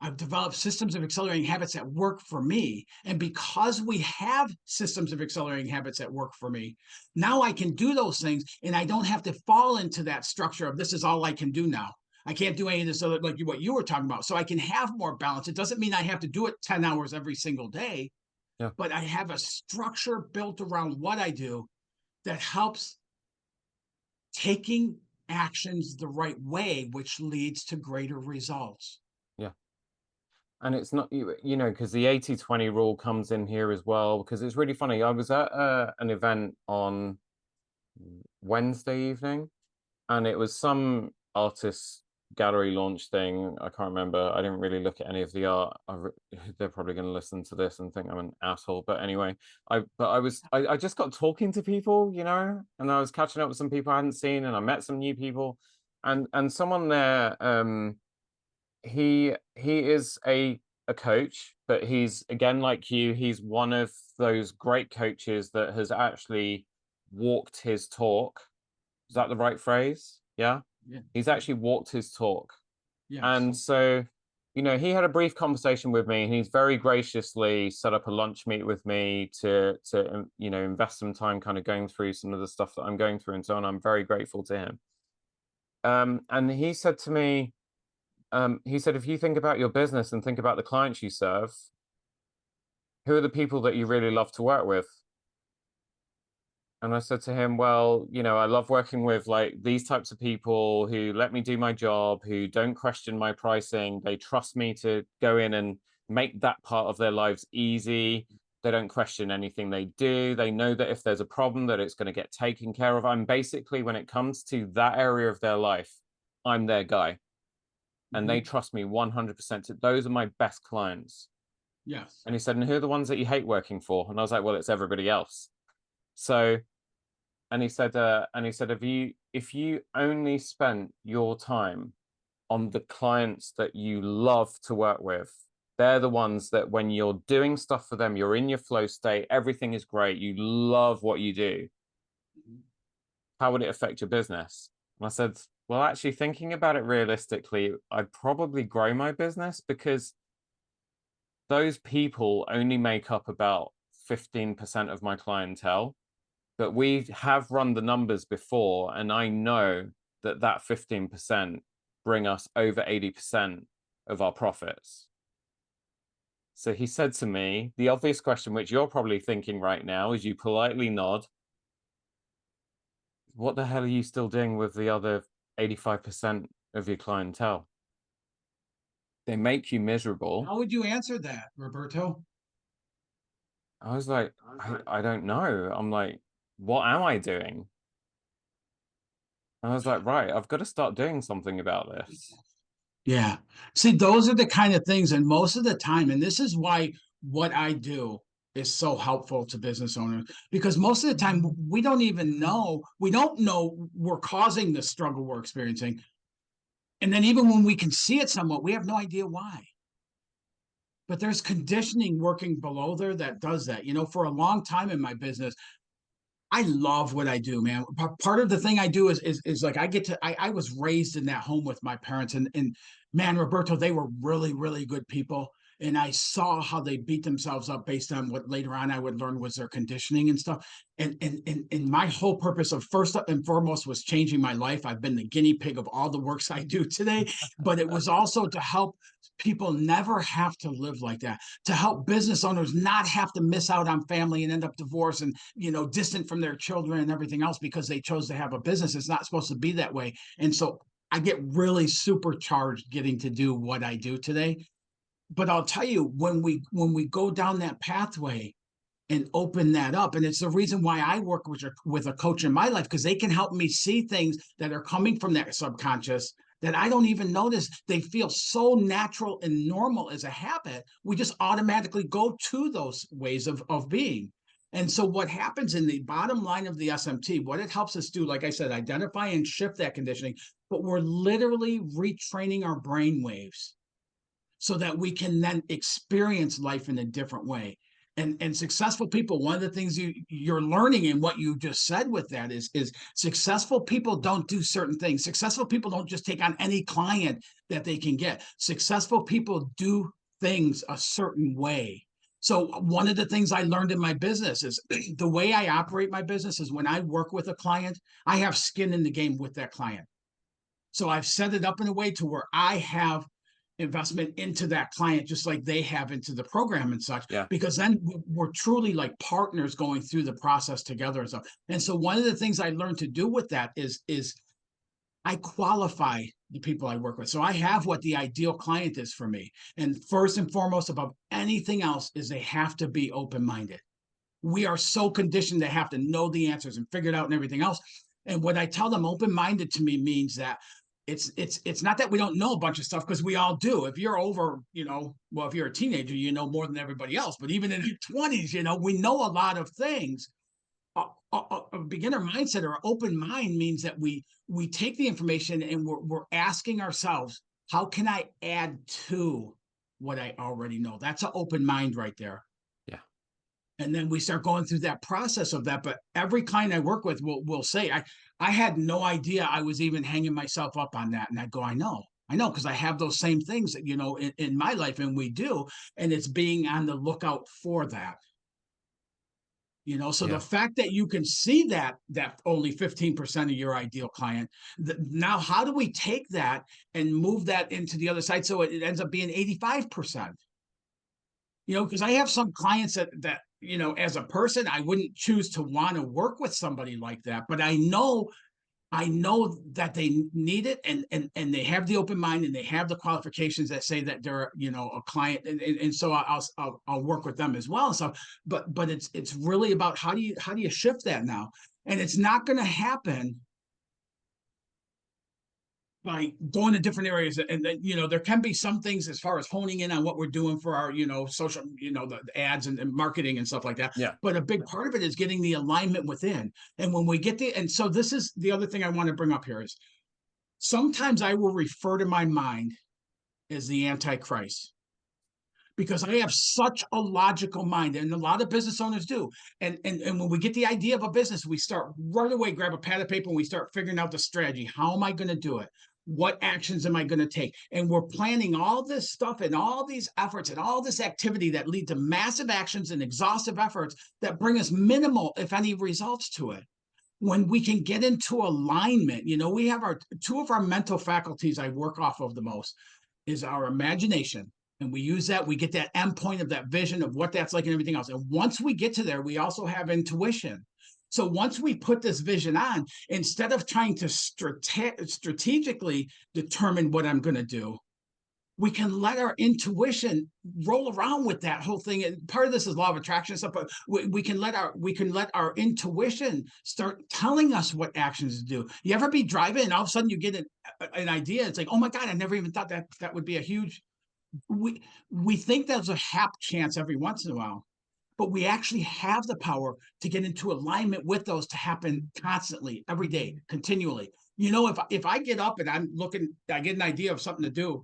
I've developed systems of accelerating habits that work for me. And because we have systems of accelerating habits that work for me, now I can do those things, and I don't have to fall into that structure of this is all I can do now. I can't do any of this other, like what you were talking about. So I can have more balance. It doesn't mean I have to do it 10 hours every single day, Yeah. but I have a structure built around what I do that helps taking actions the right way, which leads to greater results. Yeah. And it's not, you know, because the 80-20 rule comes in here as well, because it's really funny. I was at an event on Wednesday evening, and it was some artist gallery launch thing. I can't remember. I didn't really look at any of the art. They're probably going to listen to this and think I'm an asshole. But anyway, I just got talking to people, you know, and I was catching up with some people I hadn't seen, and I met some new people, and someone there, he is a coach, but he's, again, like you, he's one of those great coaches that has actually walked his talk. Is that the right phrase? Yeah. Yeah. He's actually walked his talk. Yes. And so, you know, he had a brief conversation with me, and he's very graciously set up a lunch meet with me to you know, invest some time kind of going through some of the stuff that I'm going through and so on. I'm very grateful to him. And he said to me, he said, if you think about your business and think about the clients you serve, who are the people that you really love to work with? And I said to him, well, you know, I love working with like these types of people who let me do my job, who don't question my pricing. They trust me to go in and make that part of their lives easy. They don't question anything they do. They know that if there's a problem, that it's going to get taken care of. I'm basically, when it comes to that area of their life, I'm their guy. And they trust me 100%. Those are my best clients. Yes. And he said, and who are the ones that you hate working for? And I was like, well, it's everybody else. So, and he said, if you only spent your time on the clients that you love to work with, they're the ones that when you're doing stuff for them, you're in your flow state, everything is great, you love what you do. How would it affect your business? And I said, well, actually, thinking about it realistically, I'd probably grow my business, because those people only make up about 15% of my clientele. But we have run the numbers before, and I know that that 15% bring us over 80% of our profits. So he said to me, the obvious question, which you're probably thinking right now, as you politely nod, what the hell are you still doing with the other 85% of your clientele? They make you miserable. How would you answer that, Roberto? I was like, I don't know. I'm like, what am I doing? And I was like, right, I've got to start doing something about this. Yeah. See, those are the kind of things, and most of the time, and this is why what I do is so helpful to business owners, because most of the time we don't know we're causing the struggle we're experiencing. And then even when we can see it somewhat, we have no idea why. But there's conditioning working below there that does that. You know, for a long time in my business, I love what I do, man. Part of the thing I do is like I was raised in that home with my parents, and man, Roberto, they were really, really good people. And I saw how they beat themselves up based on what later on I would learn was their conditioning and stuff. And my whole purpose of first and foremost was changing my life. I've been the guinea pig of all the works I do today, but it was also to help people never have to live like that, to help business owners not have to miss out on family and end up divorced and, you know, distant from their children and everything else because they chose to have a business. It's not supposed to be that way. And so I get really supercharged getting to do what I do today. But I'll tell you, when we go down that pathway and open that up, and it's the reason why I work with a coach in my life, because they can help me see things that are coming from that subconscious that I don't even notice. They feel so natural and normal as a habit. We just automatically go to those ways of being. And so what happens in the bottom line of the SMT, what it helps us do, like I said, identify and shift that conditioning, but we're literally retraining our brain waves so that we can then experience life in a different way. And successful people, one of the things you're learning in what you just said with that is successful people don't do certain things. Successful people don't just take on any client that they can get. Successful people do things a certain way. So one of the things I learned in my business is the way I operate my business is when I work with a client, I have skin in the game with that client. So I've set it up in a way to where I have investment into that client just like they have into the program and such, Yeah. because then we're truly like partners going through the process together and stuff. And so one of the things I learned to do with that is I qualify the people I work with. So I have what the ideal client is for me. And first and foremost, above anything else, is they have to be open-minded. We are so conditioned to have to know the answers and figure it out and everything else. And what I tell them, open-minded to me means that it's not that we don't know a bunch of stuff, because we all do. If you're over, well, if you're a teenager, you know more than everybody else. But even in your 20s, we know a lot of things. A beginner mindset or an open mind means that we take the information and we're asking ourselves, how can I add to what I already know? That's an open mind right there. Yeah. And then we start going through that process of that. But every client I work with will say, I had no idea I was even hanging myself up on that. And I go, I know, because I have those same things that, in my life, and we do. And it's being on the lookout for that. So Yeah. the fact that you can see that only 15% of your ideal client, now how do we take that and move that into the other side so it ends up being 85%? Because I have some clients that as a person, I wouldn't choose to want to work with somebody like that, but I know that they need it, and they have the open mind, and they have the qualifications that say that they're a client, and so I'll work with them as well. So, but it's really about how do you shift that now, and it's not going to happen by going to different areas. And then there can be some things as far as honing in on what we're doing for our social, the ads and marketing and stuff like that. Yeah. But a big part of it is getting the alignment within. And when we get and so this is the other thing I want to bring up here is sometimes I will refer to my mind as the Antichrist, because I have such a logical mind, and a lot of business owners do. And when we get the idea of a business, we start right away, grab a pad of paper, and we start figuring out the strategy. How am I going to do it? What actions am I going to take? And we're planning all this stuff and all these efforts and all this activity that lead to massive actions and exhaustive efforts that bring us minimal, if any, results to it. When we can get into alignment, we have two of our mental faculties I work off of the most is our imagination. And we use that, we get that endpoint of that vision of what that's like and everything else. And once we get to there, we also have intuition. So once we put this vision on, instead of trying to strategically determine what I'm going to do, we can let our intuition roll around with that whole thing. And part of this is law of attraction stuff, but we can let our intuition start telling us what actions to do. You ever be driving and all of a sudden you get an idea? It's like, oh my God, I never even thought that would be a huge. We think there's a hap chance every once in a while, but we actually have the power to get into alignment with those to happen constantly, every day, continually. If I get up and I get an idea of something to do,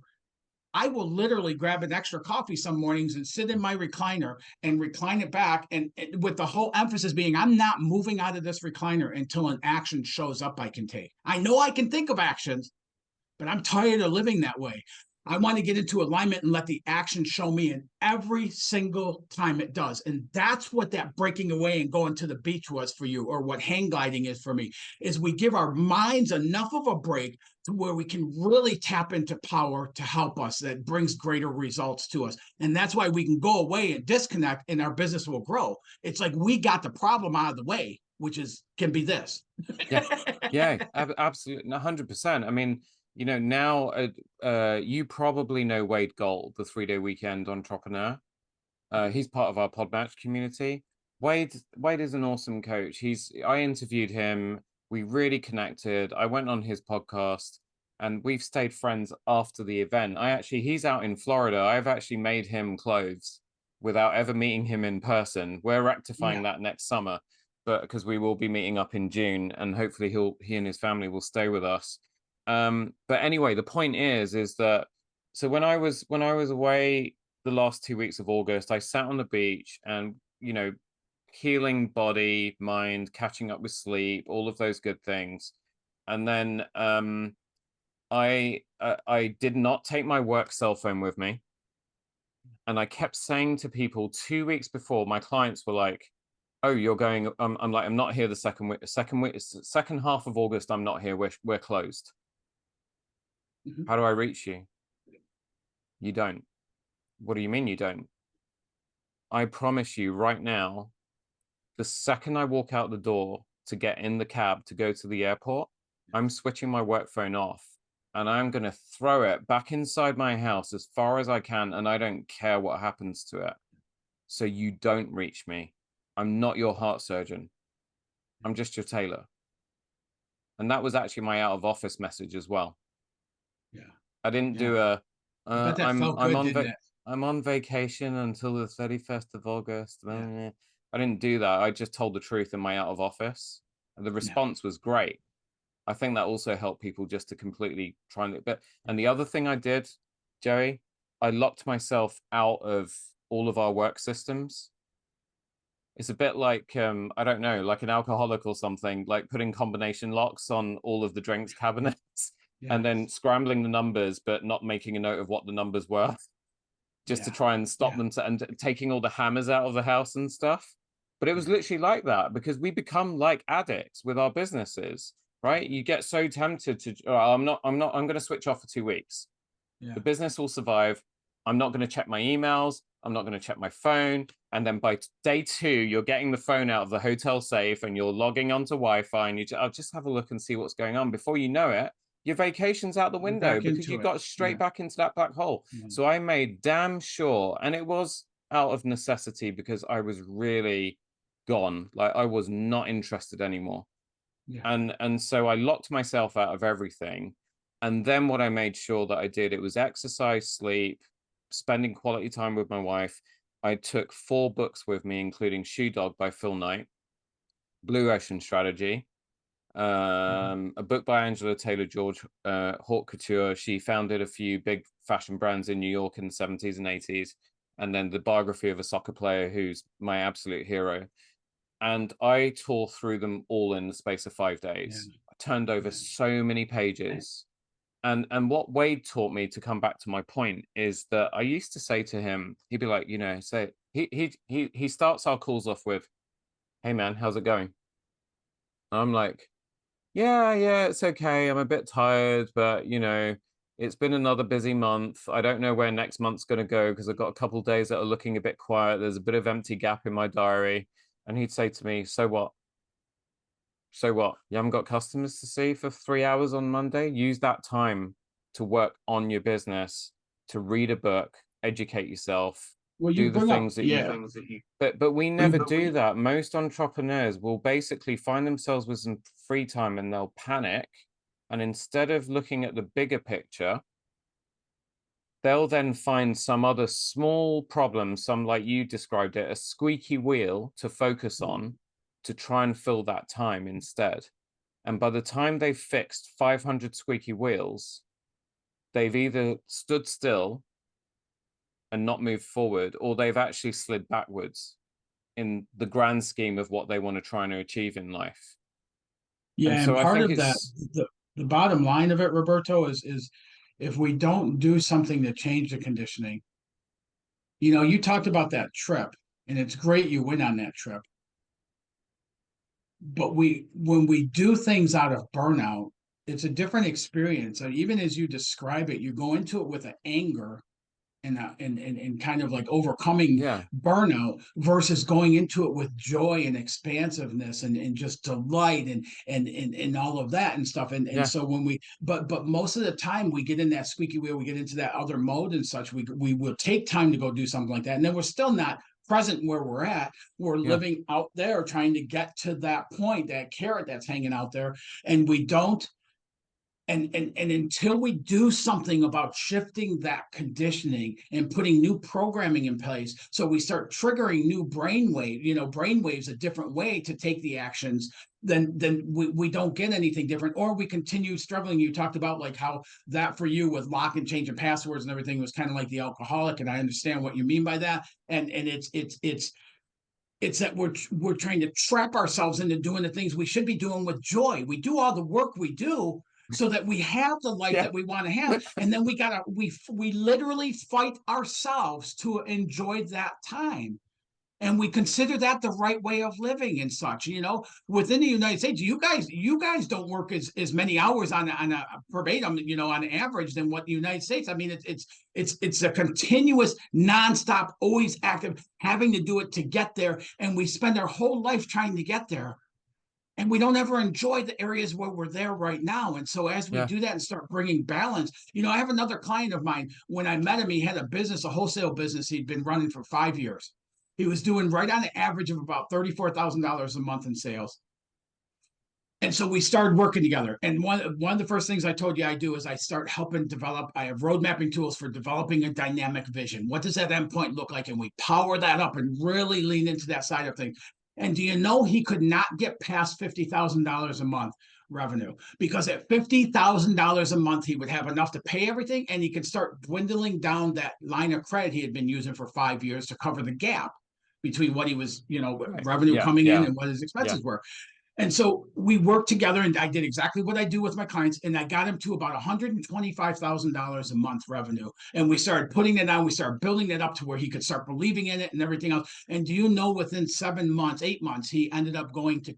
I will literally grab an extra coffee some mornings and sit in my recliner and recline it back. And with the whole emphasis being, I'm not moving out of this recliner until an action shows up I can take. I know I can think of actions, but I'm tired of living that way. I want to get into alignment and let the action show me, and every single time it does. And that's what that breaking away and going to the beach was for you, or what hang gliding is for me, is we give our minds enough of a break to where we can really tap into power to help us, that brings greater results to us. And that's why we can go away and disconnect and our business will grow. It's like we got the problem out of the way, which can be this. Yeah, absolutely, 100%. I mean, now you probably know Wade Gold, the 3-day weekend entrepreneur. He's part of our Podmatch community. Wade is an awesome coach. I interviewed him. We really connected. I went on his podcast and we've stayed friends after the event. He's out in Florida. I've actually made him clothes without ever meeting him in person. We're rectifying that next summer, but because we will be meeting up in June, and hopefully he and his family will stay with us. But anyway, the point is that so when I was away the last 2 weeks of August, I sat on the beach and healing body, mind, catching up with sleep, all of those good things. And then I did not take my work cell phone with me. And I kept saying to people 2 weeks before, my clients were like, "Oh, you're going." I'm like, "I'm not here the second half of August. I'm not here. We're closed." Mhm. How do I reach you? You don't. What do you mean you don't? I promise you right now, the second I walk out the door to get in the cab to go to the airport, I'm switching my work phone off and I'm going to throw it back inside my house as far as I can. And I don't care what happens to it. So you don't reach me. I'm not your heart surgeon. I'm just your tailor. And that was actually my out of office message as well. Yeah. I didn't Yeah. do a, I bet that felt I'm good, on didn't it? I'm on vacation until the 31st of August. Yeah. I didn't do that. I just told the truth in my out of office. And the Yeah. response was great. I think that also helped people just to completely try and but and the other thing I did, Joey, I locked myself out of all of our work systems. It's a bit like I don't know, like an alcoholic or something, like putting combination locks on all of the drinks cabinets Yeah. and then scrambling the numbers, but not making a note of what the numbers were, just to Yeah. try and stop Yeah. them to, and taking all the hammers out of the house and stuff. But it was Yeah. literally like that because we become like addicts with our businesses, right? You get so tempted to, oh, I'm going to switch off for 2 weeks. Yeah. The business will survive. I'm not going to check my emails. I'm not going to check my phone. And then by day 2, you're getting the phone out of the hotel safe and you're logging onto Wi-Fi and I'll just have a look and see what's going on. Before you know it, your vacation's out the You're window back because you into it. got straight Yeah. back into that black hole. Yeah. So I made damn sure, and it was out of necessity because I was really gone. Like I was not interested anymore. Yeah. And so I locked myself out of everything. And then what I made sure that I did, it was exercise, sleep, spending quality time with my wife. I took 4 books with me, including Shoe Dog by Phil Knight, Blue Ocean Strategy, a book by Angela Taylor George, Haute Couture. She founded a few big fashion brands in New York in the 70s and 80s. And then the biography of a soccer player who's my absolute hero. And I tore through them all in the space of 5 days. Yeah. I turned over so many pages. And what Wade taught me, to come back to my point, is that I used to say to him, he'd be like, you know, say he starts our calls off with, "Hey man, how's it going?" And I'm like, yeah, it's okay. I'm a bit tired, but you know, it's been another busy month. I don't know where next month's going to go because I've got a couple of days that are looking a bit quiet. There's a bit of empty gap in my diary. And he'd say to me, "So what? So what? You haven't got customers to see for 3 hours on Monday? Use that time to work on your business, to read a book, educate yourself, Well, you do the bring up, things that yeah. you but we never do that. Most entrepreneurs will basically find themselves with some free time and they'll panic. And instead of looking at the bigger picture, they'll then find some other small problem, some, like you described it, a squeaky wheel to focus on, to try and fill that time instead. And by the time they've fixed 500 squeaky wheels, they've either stood still and not moved forward, or they've actually slid backwards in the grand scheme of what they want to try and achieve in life. And Yeah, and so I part think of that, it's, the bottom line of it, Roberto, is if we don't do something to change the conditioning, you talked about that trip, and it's great you went on that trip. But when we do things out of burnout, it's a different experience. And even as you describe it, you go into it with an anger and kind of like overcoming yeah, burnout versus going into it with joy and expansiveness and just delight and all of that and stuff. And yeah, so when but most of the time we get in that squeaky wheel, we get into that other mode and such, we will take time to go do something like that. And then we're still not present where we're at. We're yeah, living out there trying to get to that point, that carrot that's hanging out there. And we don't and until we do something about shifting that conditioning and putting new programming in place, so we start triggering new brainwaves a different way to take the actions, then we don't get anything different, or we continue struggling. You talked about like how that for you with lock and change and passwords and everything was kind of like the alcoholic, and I understand what you mean by that. And it's that we're trying to trap ourselves into doing the things we should be doing with joy. We do all the work we do so that we have the life yeah. that we want to have, and then we literally fight ourselves to enjoy that time. And we consider that the right way of living and such. Within the United States, you guys don't work as many hours on a verbatim, on average than what the United States. I mean, it's a continuous, nonstop, always active, having to do it to get there, and we spend our whole life trying to get there, and we don't ever enjoy the areas where we're there right now. And so as we Yeah. do that and start bringing balance, I have another client of mine. When I met him, he had a wholesale business he'd been running for 5 years. He was doing right on an average of about $34,000 a month in sales. And so we started working together. And one of the first things I told you I do is I start helping develop. I have road mapping tools for developing a dynamic vision. What does that endpoint look like? And we power that up and really lean into that side of things. And do you know he could not get past $50,000 a month revenue? Because at $50,000 a month, he would have enough to pay everything, and he could start dwindling down that line of credit he had been using for 5 years to cover the gap between what he was, Right. revenue Yeah. coming in Yeah. and what his expenses Yeah. were. And so we worked together, and I did exactly what I do with my clients, and I got him to about $125,000 a month revenue. And we started putting it on, we started building it up to where he could start believing in it and everything else. And do you know, within 7 months, 8 months, he ended up going to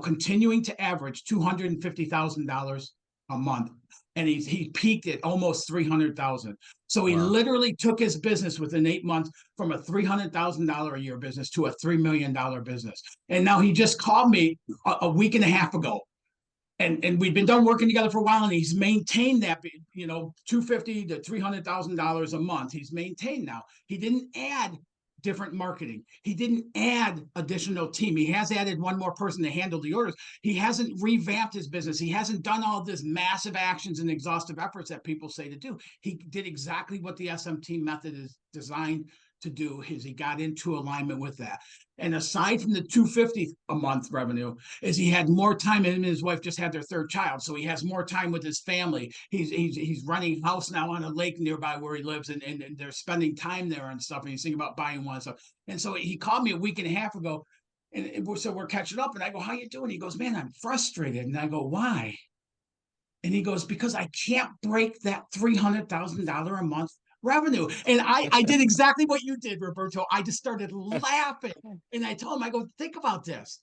continuing to average $250,000 a month. And he peaked at almost 300,000. So he Wow. literally took his business within 8 months from a $300,000 a year business to a $3 million business. And now he just called me a week and a half ago. And we'd been done working together for a while, and he's maintained that, $250,000 to $300,000 a month. He's maintained now. He didn't add different marketing. He didn't add additional team. He has added one more person to handle the orders. He hasn't revamped his business. He hasn't done all this massive actions and exhaustive efforts that people say to do. He did exactly what the SMT method is designed to do. He got into alignment with that. And aside from the $250 a month revenue, is he had more time. Him and his wife just had their third child, so he has more time with his family. He's renting a house now on a lake nearby where he lives, and they're spending time there and stuff. And he's thinking about buying one and stuff. And so he called me a week and a half ago, and so we're catching up. And I go, "How you doing?" He goes, "Man, I'm frustrated." And I go, "Why?" And he goes, "Because I can't break that $300,000 a month revenue." And I did exactly what you did, Roberto. I just started laughing. And I told him, I go, "Think about this.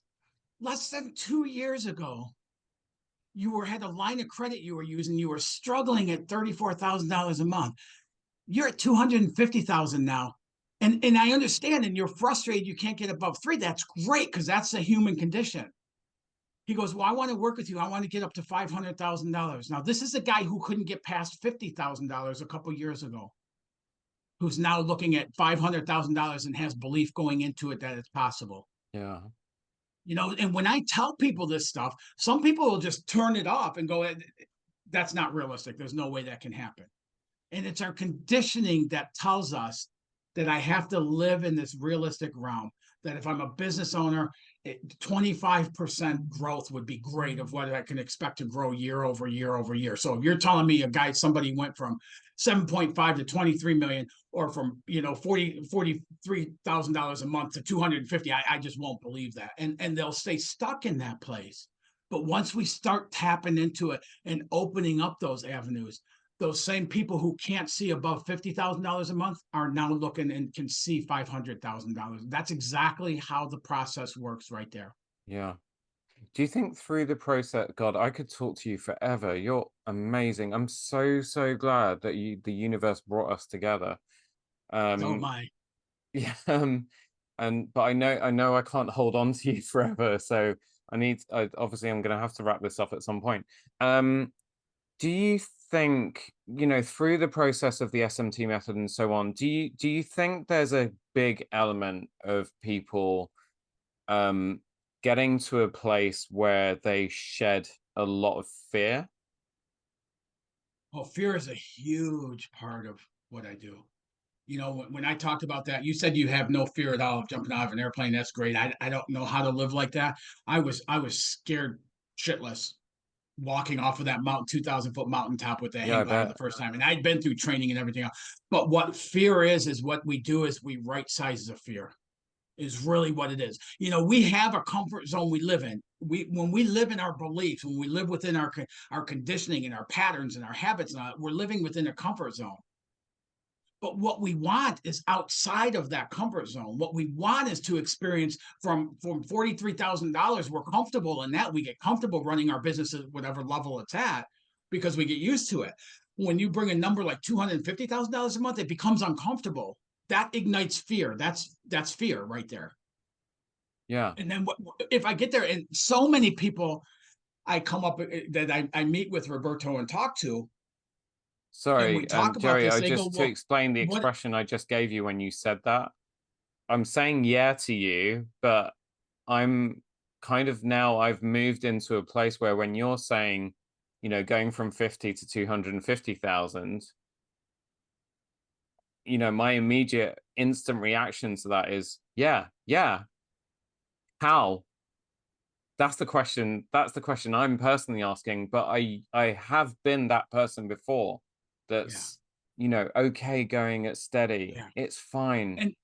Less than 2 years ago, you had a line of credit you were using. You were struggling at $34,000 a month. You're at $250,000 now. And I understand, and you're frustrated you can't get above three. That's great, because that's a human condition." He goes, "Well, I want to work with you. I want to get up to $500,000. Now, this is a guy who couldn't get past $50,000 a couple years ago, who's now looking at $500,000 and has belief going into it that it's possible. Yeah. And when I tell people this stuff, some people will just turn it off and go, "That's not realistic. There's no way that can happen." And it's our conditioning that tells us that I have to live in this realistic realm, that if I'm a business owner, 25% growth would be great of what I can expect to grow year over year over year. So if you're telling me somebody went from 7.5 to 23 million, or from $43,000 a month to 250, I just won't believe that. And they'll stay stuck in that place. But once we start tapping into it and opening up those avenues, those same people who can't see above $50,000 a month are now looking and can see $500,000. That's exactly how the process works right there. Yeah. Do you think through the process, God, I could talk to you forever. You're amazing. I'm so glad that the universe brought us together. Oh my. Yeah. But I know I can't hold on to you forever. So obviously I'm gonna have to wrap this up at some point. Do you think, through the process of the SMT method and so on, do you think there's a big element of people getting to a place where they shed a lot of fear? Well, fear is a huge part of what I do. When I talked about that, you said you have no fear at all of jumping out of an airplane. That's great. I don't know how to live like that. I was scared shitless walking off of that mountain, 2,000-foot mountaintop with that Yeah, I hang glider the bet. first time. And I'd been through training and everything else. But what fear is what we do is we right size the fear, is really what it is. We have a comfort zone we live in. When we live in our beliefs, when we live within our conditioning and our patterns and our habits, we're living within a comfort zone. But what we want is outside of that comfort zone. What we want is to experience from $43,000. We're comfortable in that. We get comfortable running our business at whatever level it's at because we get used to it. When you bring a number like $250,000 a month, it becomes uncomfortable. That ignites fear. That's fear right there. Yeah. And then if I get there, and so many people I come up that I meet with Roberto and talk to, and we Sorry, talk about Joey, this, I they go, just to well, explain the what? expression I just gave you when you said that, I'm saying yeah to you, but I'm kind of now I've moved into a place where when you're saying, going from 50 to 250,000, my immediate instant reaction to that is, yeah, yeah. How? That's the question I'm personally asking, but I have been that person before Yeah, that's, okay going at steady. yeah. It's fine. And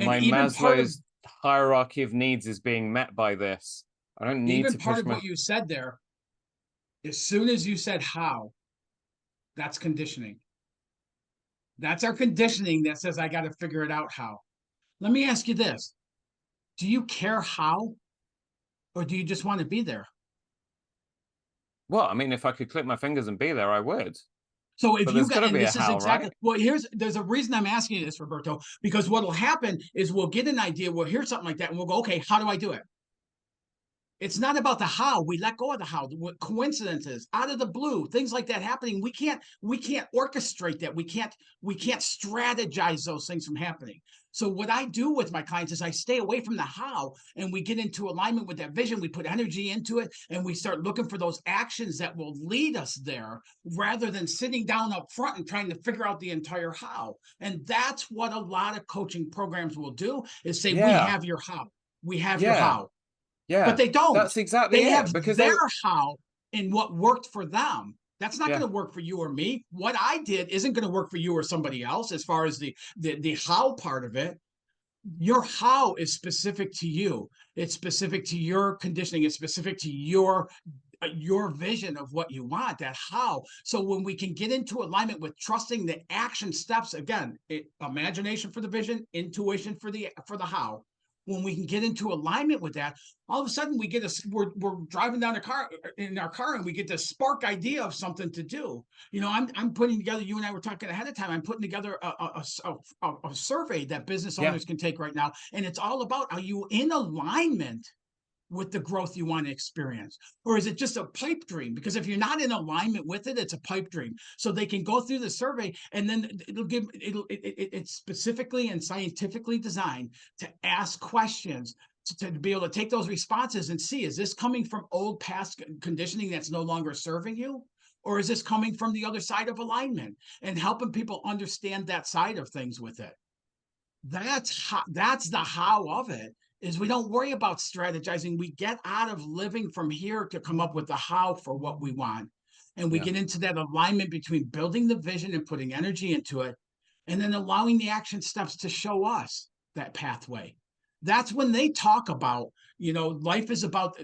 My even part of Maslow's hierarchy of needs is being met by this. I don't need even to part push of my what you said there, as soon as you said how, that's conditioning. That's our conditioning that says I got to figure it out how. Let me ask you this. Do you care how, or do you just want to be there? well, I mean, if I could click my fingers and be there, I would. So But if you there's got got, to and be a this is how, exactly right? well, there's a reason I'm asking you this, Roberto, because what'll happen is we'll get an idea, we'll hear something like that, and we'll go, okay, how do I do it? It's not about the how. We let go of the how. Coincidences out of the blue, things like that happening. We can't orchestrate that. We can't strategize those things from happening. So what I do with my clients is I stay away from the how, and we get into alignment with that vision. We put energy into it, and we start looking for those actions that will lead us there, rather than sitting down up front and trying to figure out the entire how. And that's what a lot of coaching programs will do: is say, we Yeah, have your how. We have your yeah, how, but yeah. they don't. That's exactly They have it. Because their how in what worked for them. That's not yeah, going to work for you or me. What I did isn't going to work for you or somebody else as far as the how part of it. Your how is specific to you. It's specific to your conditioning. It's specific to your vision of what you want, that how. So when we can get into alignment with trusting the action steps, again, imagination for the vision, intuition for the how. When we can get into alignment with that, all of a sudden we're driving down in our car, and we get this spark idea of something to do. I'm putting together, you and I were talking ahead of time, I'm putting together a survey that business yeah, owners can take right now, and it's all about, are you in alignment with the growth you want to experience, or is it just a pipe dream? Because if you're not in alignment with it, it's a pipe dream. So they can go through the survey, and then it's specifically and scientifically designed to ask questions, to be able to take those responses and see, is this coming from old past conditioning that's no longer serving you, or is this coming from the other side of alignment, and helping people understand that side of things with it. That's the how of it. Is we don't worry about strategizing. We get out of living from here to come up with the how for what we want, and we yeah, get into that alignment between building the vision and putting energy into it, and then allowing the action steps to show us that pathway. That's when they talk about, life is about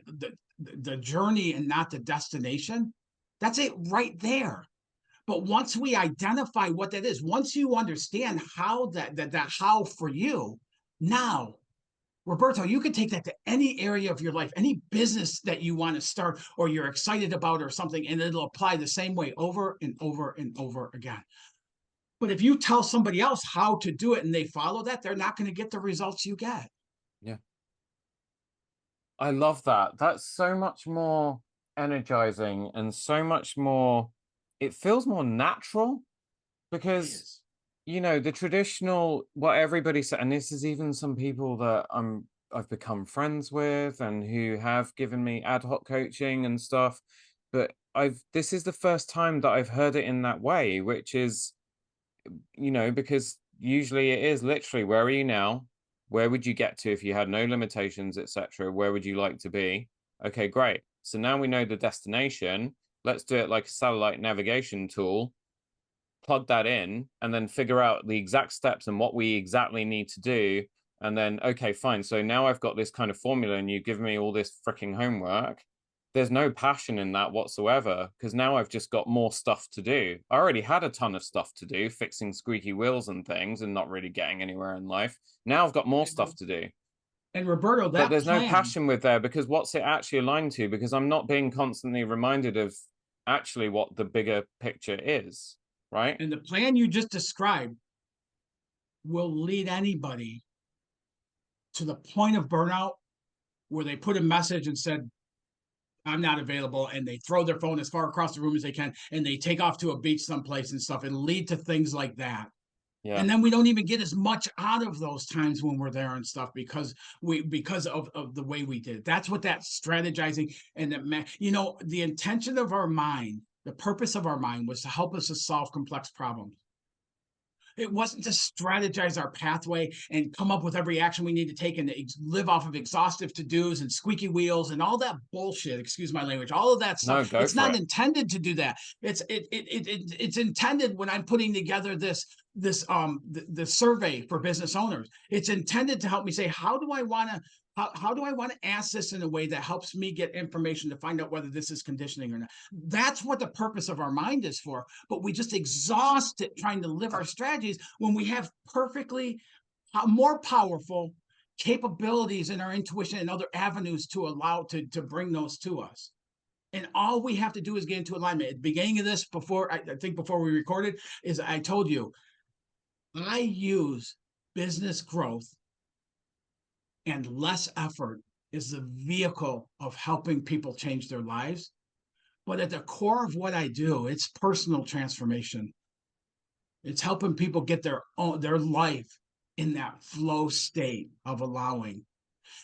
the journey and not the destination. That's it right there. But once we identify what that is, once you understand how that how for you, now, Roberto, you can take that to any area of your life, any business that you want to start or you're excited about or something, and it'll apply the same way over and over and over again. But if you tell somebody else how to do it and they follow that, they're not going to get the results you get. yeah. I love that. That's so much more energizing and so much more, it feels more natural It because, is. the traditional, what everybody said, and this is even some people that I've become friends with and who have given me ad hoc coaching and stuff. But this is the first time that I've heard it in that way, which is, because usually it is literally, where are you now? Where would you get to if you had no limitations, etc.? Where would you like to be? Okay, great. So now we know the destination. Let's do it like a satellite navigation tool, plug that in, and then figure out the exact steps and what we exactly need to do. And then, okay, fine. So now I've got this kind of formula and you've given me all this freaking homework. there's no passion in that whatsoever, because now I've just got more stuff to do. I already had a ton of stuff to do, fixing squeaky wheels and things and not really getting anywhere in life. Now I've got more stuff to do. And Roberto, But that there's no plan, passion with there, because what's it actually aligned to? Because I'm not being constantly reminded of actually what the bigger picture is, right? and the plan you just described will lead anybody to the point of burnout where they put a message and said, I'm not available, and they throw their phone as far across the room as they can, and they take off to a beach someplace and stuff. It'll lead to things like that. Yeah. And then we don't even get as much out of those times when we're there and stuff because of the way we did it. That's what that strategizing and that, you know, the intention of our mind, the purpose of our mind was to help us to solve complex problems. It wasn't to strategize our pathway and come up with every action we need to take and live off of exhaustive to-dos and squeaky wheels and all that bullshit, excuse my language, all of that No, stuff. go It's for not it. intended to do that. It's intended when I'm putting together the survey for business owners. It's intended to help me say, how do I want to ask this in a way that helps me get information to find out whether this is conditioning or not? That's what the purpose of our mind is for. But we just exhaust it trying to live our strategies when we have perfectly more powerful capabilities in our intuition and other avenues to allow to bring those to us. And all we have to do is get into alignment. At the beginning of this, I think before we recorded, is I told you I use business growth and less effort is the vehicle of helping people change their lives. But at the core of what I do, it's personal transformation. It's helping people get their life in that flow state of allowing.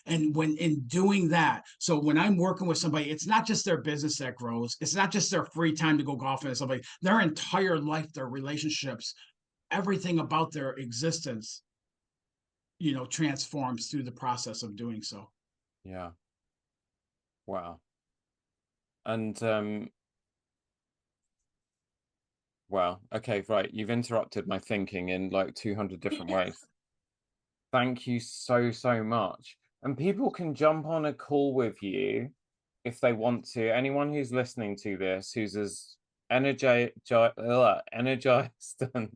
And when in doing that, so when I'm working with somebody, it's not just their business that grows. It's not just their free time to go golfing and somebody, their entire life, their relationships, everything about their existence, you know, transforms through the process of doing so. Yeah. Wow. And wow. Okay, right. You've interrupted my thinking in like 200 different ways. Thank you so, so much. And people can jump on a call with you if they want to. Anyone who's listening to this, who's as energized and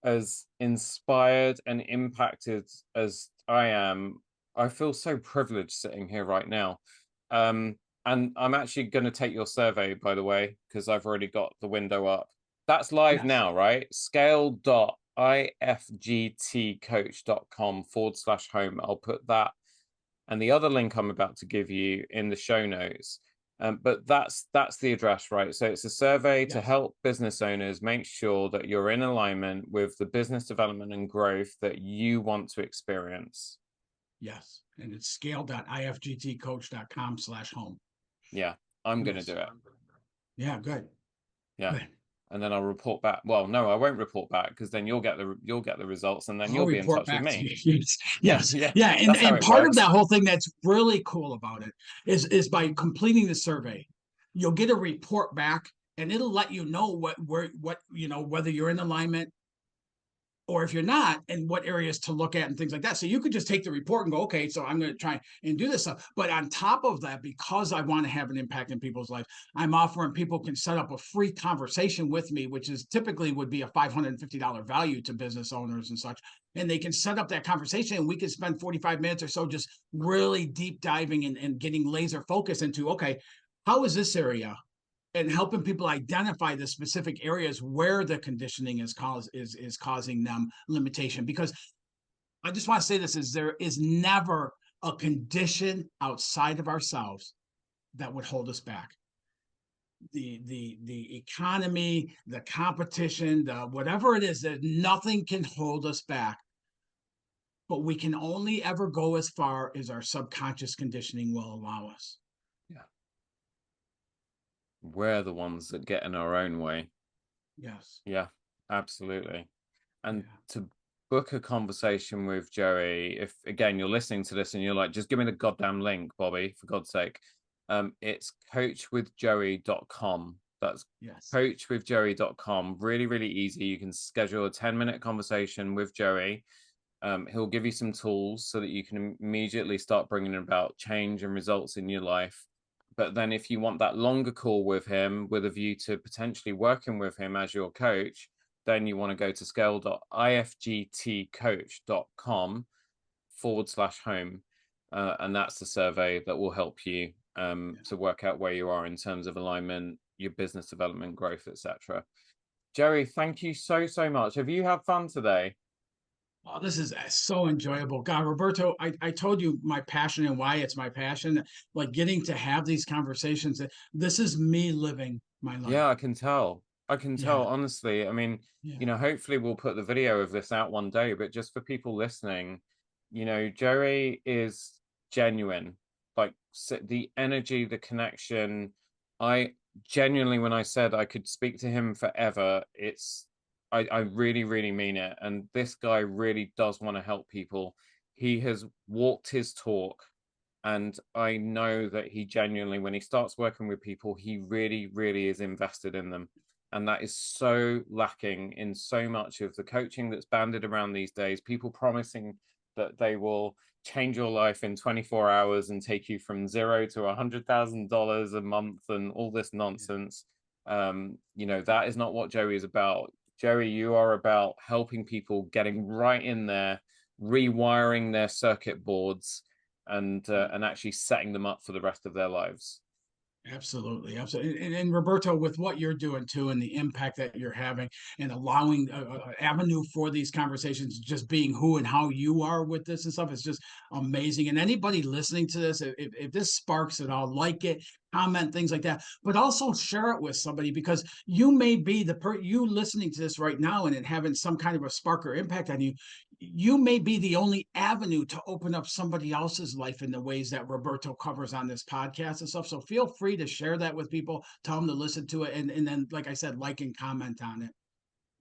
as inspired and impacted as I am, I feel so privileged sitting here right now. And I'm actually going to take your survey, by the way, because I've already got the window up. That's live Yes. now, right? Scale.ifgtcoach.com/home. I'll put that and the other link I'm about to give you in the show notes. But that's the address, right? So it's a survey to Yes. help business owners make sure that you're in alignment with the business development and growth that you want to experience. Yes. And it's scale.ifgtcoach.com/home. Yeah, I'm going to do it. Yeah, good. Yeah. Good. And then I'll report back. Well, no, I won't report back because then you'll get the results and then I'll you'll be in report touch with back to me. you. Yes. Yeah, Yeah. that's how And it part of that works. whole thing that's really cool about it is by completing the survey, you'll get a report back and it'll let you know what you know, whether you're in alignment or if you're not, and what areas to look at and things like that. So you could just take the report and go, okay, so I'm going to try and do this stuff. But on top of that, because I want to have an impact in people's life, I'm offering people can set up a free conversation with me, which is typically would be a $550 value to business owners and such. And they can set up that conversation and we can spend 45 minutes or so just really deep diving and getting laser focus into, okay, how is this area? And helping people identify the specific areas where the conditioning is causing them limitation. Because I just want to say this is there is never a condition outside of ourselves that would hold us back. The economy, the competition, the whatever it is, that nothing can hold us back. But we can only ever go as far as our subconscious conditioning will allow us. Yeah. We're the ones that get in our own way. Yes. Yeah, absolutely. And Yeah. to book a conversation with Joey, if again you're listening to this and you're like, just give me the goddamn link, Bobby, for God's sake. It's coachwithjoey.com. That's Yes. coachwithjoey.com. Really, really easy. You can schedule a 10-minute conversation with Joey. He'll give you some tools so that you can immediately start bringing about change and results in your life. But then if you want that longer call with him with a view to potentially working with him as your coach, then you want to go to scale.ifgtcoach.com/home. And that's the survey that will help you to work out where you are in terms of alignment, your business development, growth, etc. Joey, thank you so much. Have you had fun today? Oh, this is so enjoyable. God, Roberto, I told you my passion and why it's my passion. Like getting to have these conversations. This is me living my life. Yeah, I can tell. I can tell, Yeah, honestly. I mean, yeah, hopefully we'll put the video of this out one day, but just for people listening, Joey is genuine. Like the energy, the connection. I genuinely, when I said I could speak to him forever, I really, really mean it. And this guy really does want to help people. He has walked his talk. And I know that he genuinely, when he starts working with people, he really, really is invested in them. And that is so lacking in so much of the coaching that's banded around these days. People promising that they will change your life in 24 hours and take you from zero to $100,000 a month and all this yeah. nonsense. That is not what Joey is about. Joey, you are about helping people getting right in there, rewiring their circuit boards and actually setting them up for the rest of their lives. Absolutely, absolutely. And Roberto, with what you're doing too, and the impact that you're having, and allowing an avenue for these conversations, just being who and how you are with this and stuff, is just amazing. And anybody listening to this, if this sparks it all, like it, comment, things like that, but also share it with somebody, because you may be you listening to this right now and it having some kind of a spark or impact on you. You may be the only avenue to open up somebody else's life in the ways that Roberto covers on this podcast and stuff. So feel free to share that with people, tell them to listen to it, and then, like I said, like and comment on it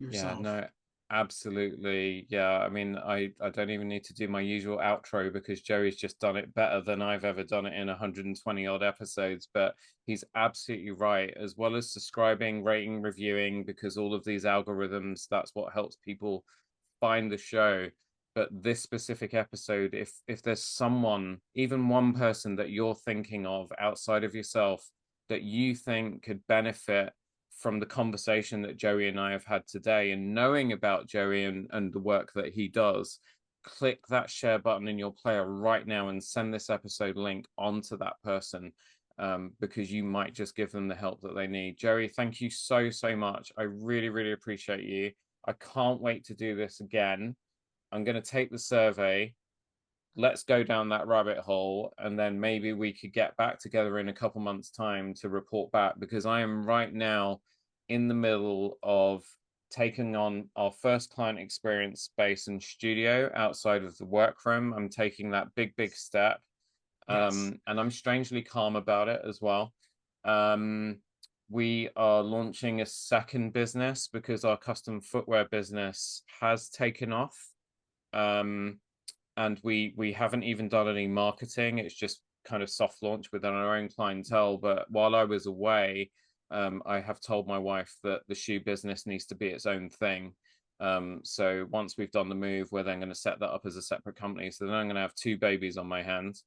Yeah, yourself. no, absolutely. Yeah, I mean, I don't even need to do my usual outro because Joey's just done it better than I've ever done it in 120 odd episodes. But he's absolutely right, as well as subscribing, rating, reviewing, because all of these algorithms, that's what helps people find the show. But this specific episode, if there's someone, even one person that you're thinking of outside of yourself that you think could benefit from the conversation that Joey and I have had today, and knowing about Joey and the work that he does, click that share button in your player right now and send this episode link onto that person, because you might just give them the help that they need. Joey, thank you so much. I really, really appreciate you. I can't wait to do this again. I'm going to take the survey. Let's go down that rabbit hole, and then maybe we could get back together in a couple months' time to report back, because I am right now in the middle of taking on our first client experience space and studio outside of the workroom. I'm taking that big step, Yes. and I'm strangely calm about it as well. Um, we are launching a second business because our custom footwear business has taken off. Um, and we haven't even done any marketing. It's just kind of soft launch within our own clientele. But while I was away, I have told my wife that the shoe business needs to be its own thing. So once we've done the move, we're then going to set that up as a separate company. So then I'm going to have two babies on my hands.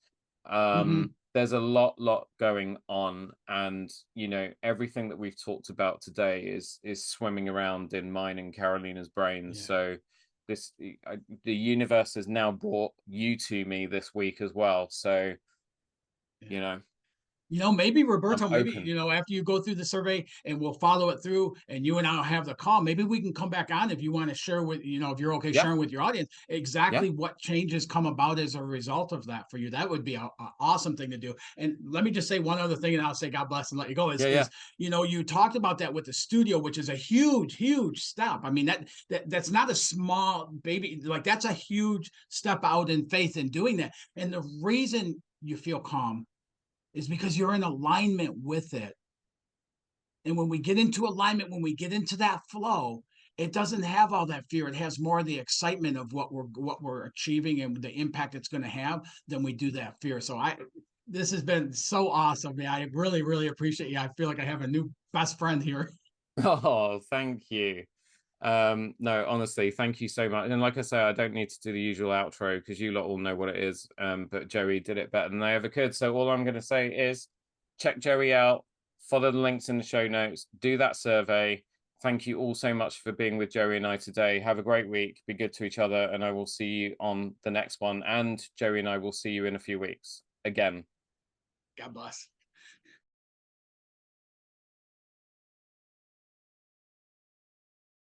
Mm-hmm. There's a lot going on, and everything that we've talked about today is swimming around in mine and Carolina's brains. Yeah. So the universe has now brought you to me this week as well. So you Yeah. know Maybe I'm Roberto, maybe, open. after you go through the survey and we'll follow it through and you and I'll have the call, maybe we can come back on if you want to share with, if you're okay Yeah, sharing with your audience yeah, exactly what changes come about as a result of that for you. That would be a awesome thing to do. And let me just say one other thing, and I'll say God bless and let you go yeah. you talked about that with the studio, which is a huge step. I mean, that's not a small baby, like that's a huge step out in faith in doing that. And the reason you feel calm is because you're in alignment with it. And when we get into alignment, when we get into that flow, it doesn't have all that fear. It has more of the excitement of what we're achieving and the impact it's going to have than we do that fear. So this has been so awesome. Yeah, I really appreciate you. I feel like I have a new best friend here. Oh, thank you. No, honestly, thank you so much. And like I say, I don't need to do the usual outro because you lot all know what it is. But Joey did it better than I ever could. So all I'm going to say is check Joey out, follow the links in the show notes, do that survey. Thank you all so much for being with Joey and I today. Have a great week. Be good to each other, and I will see you on the next one. And Joey and I will see you in a few weeks again. God bless.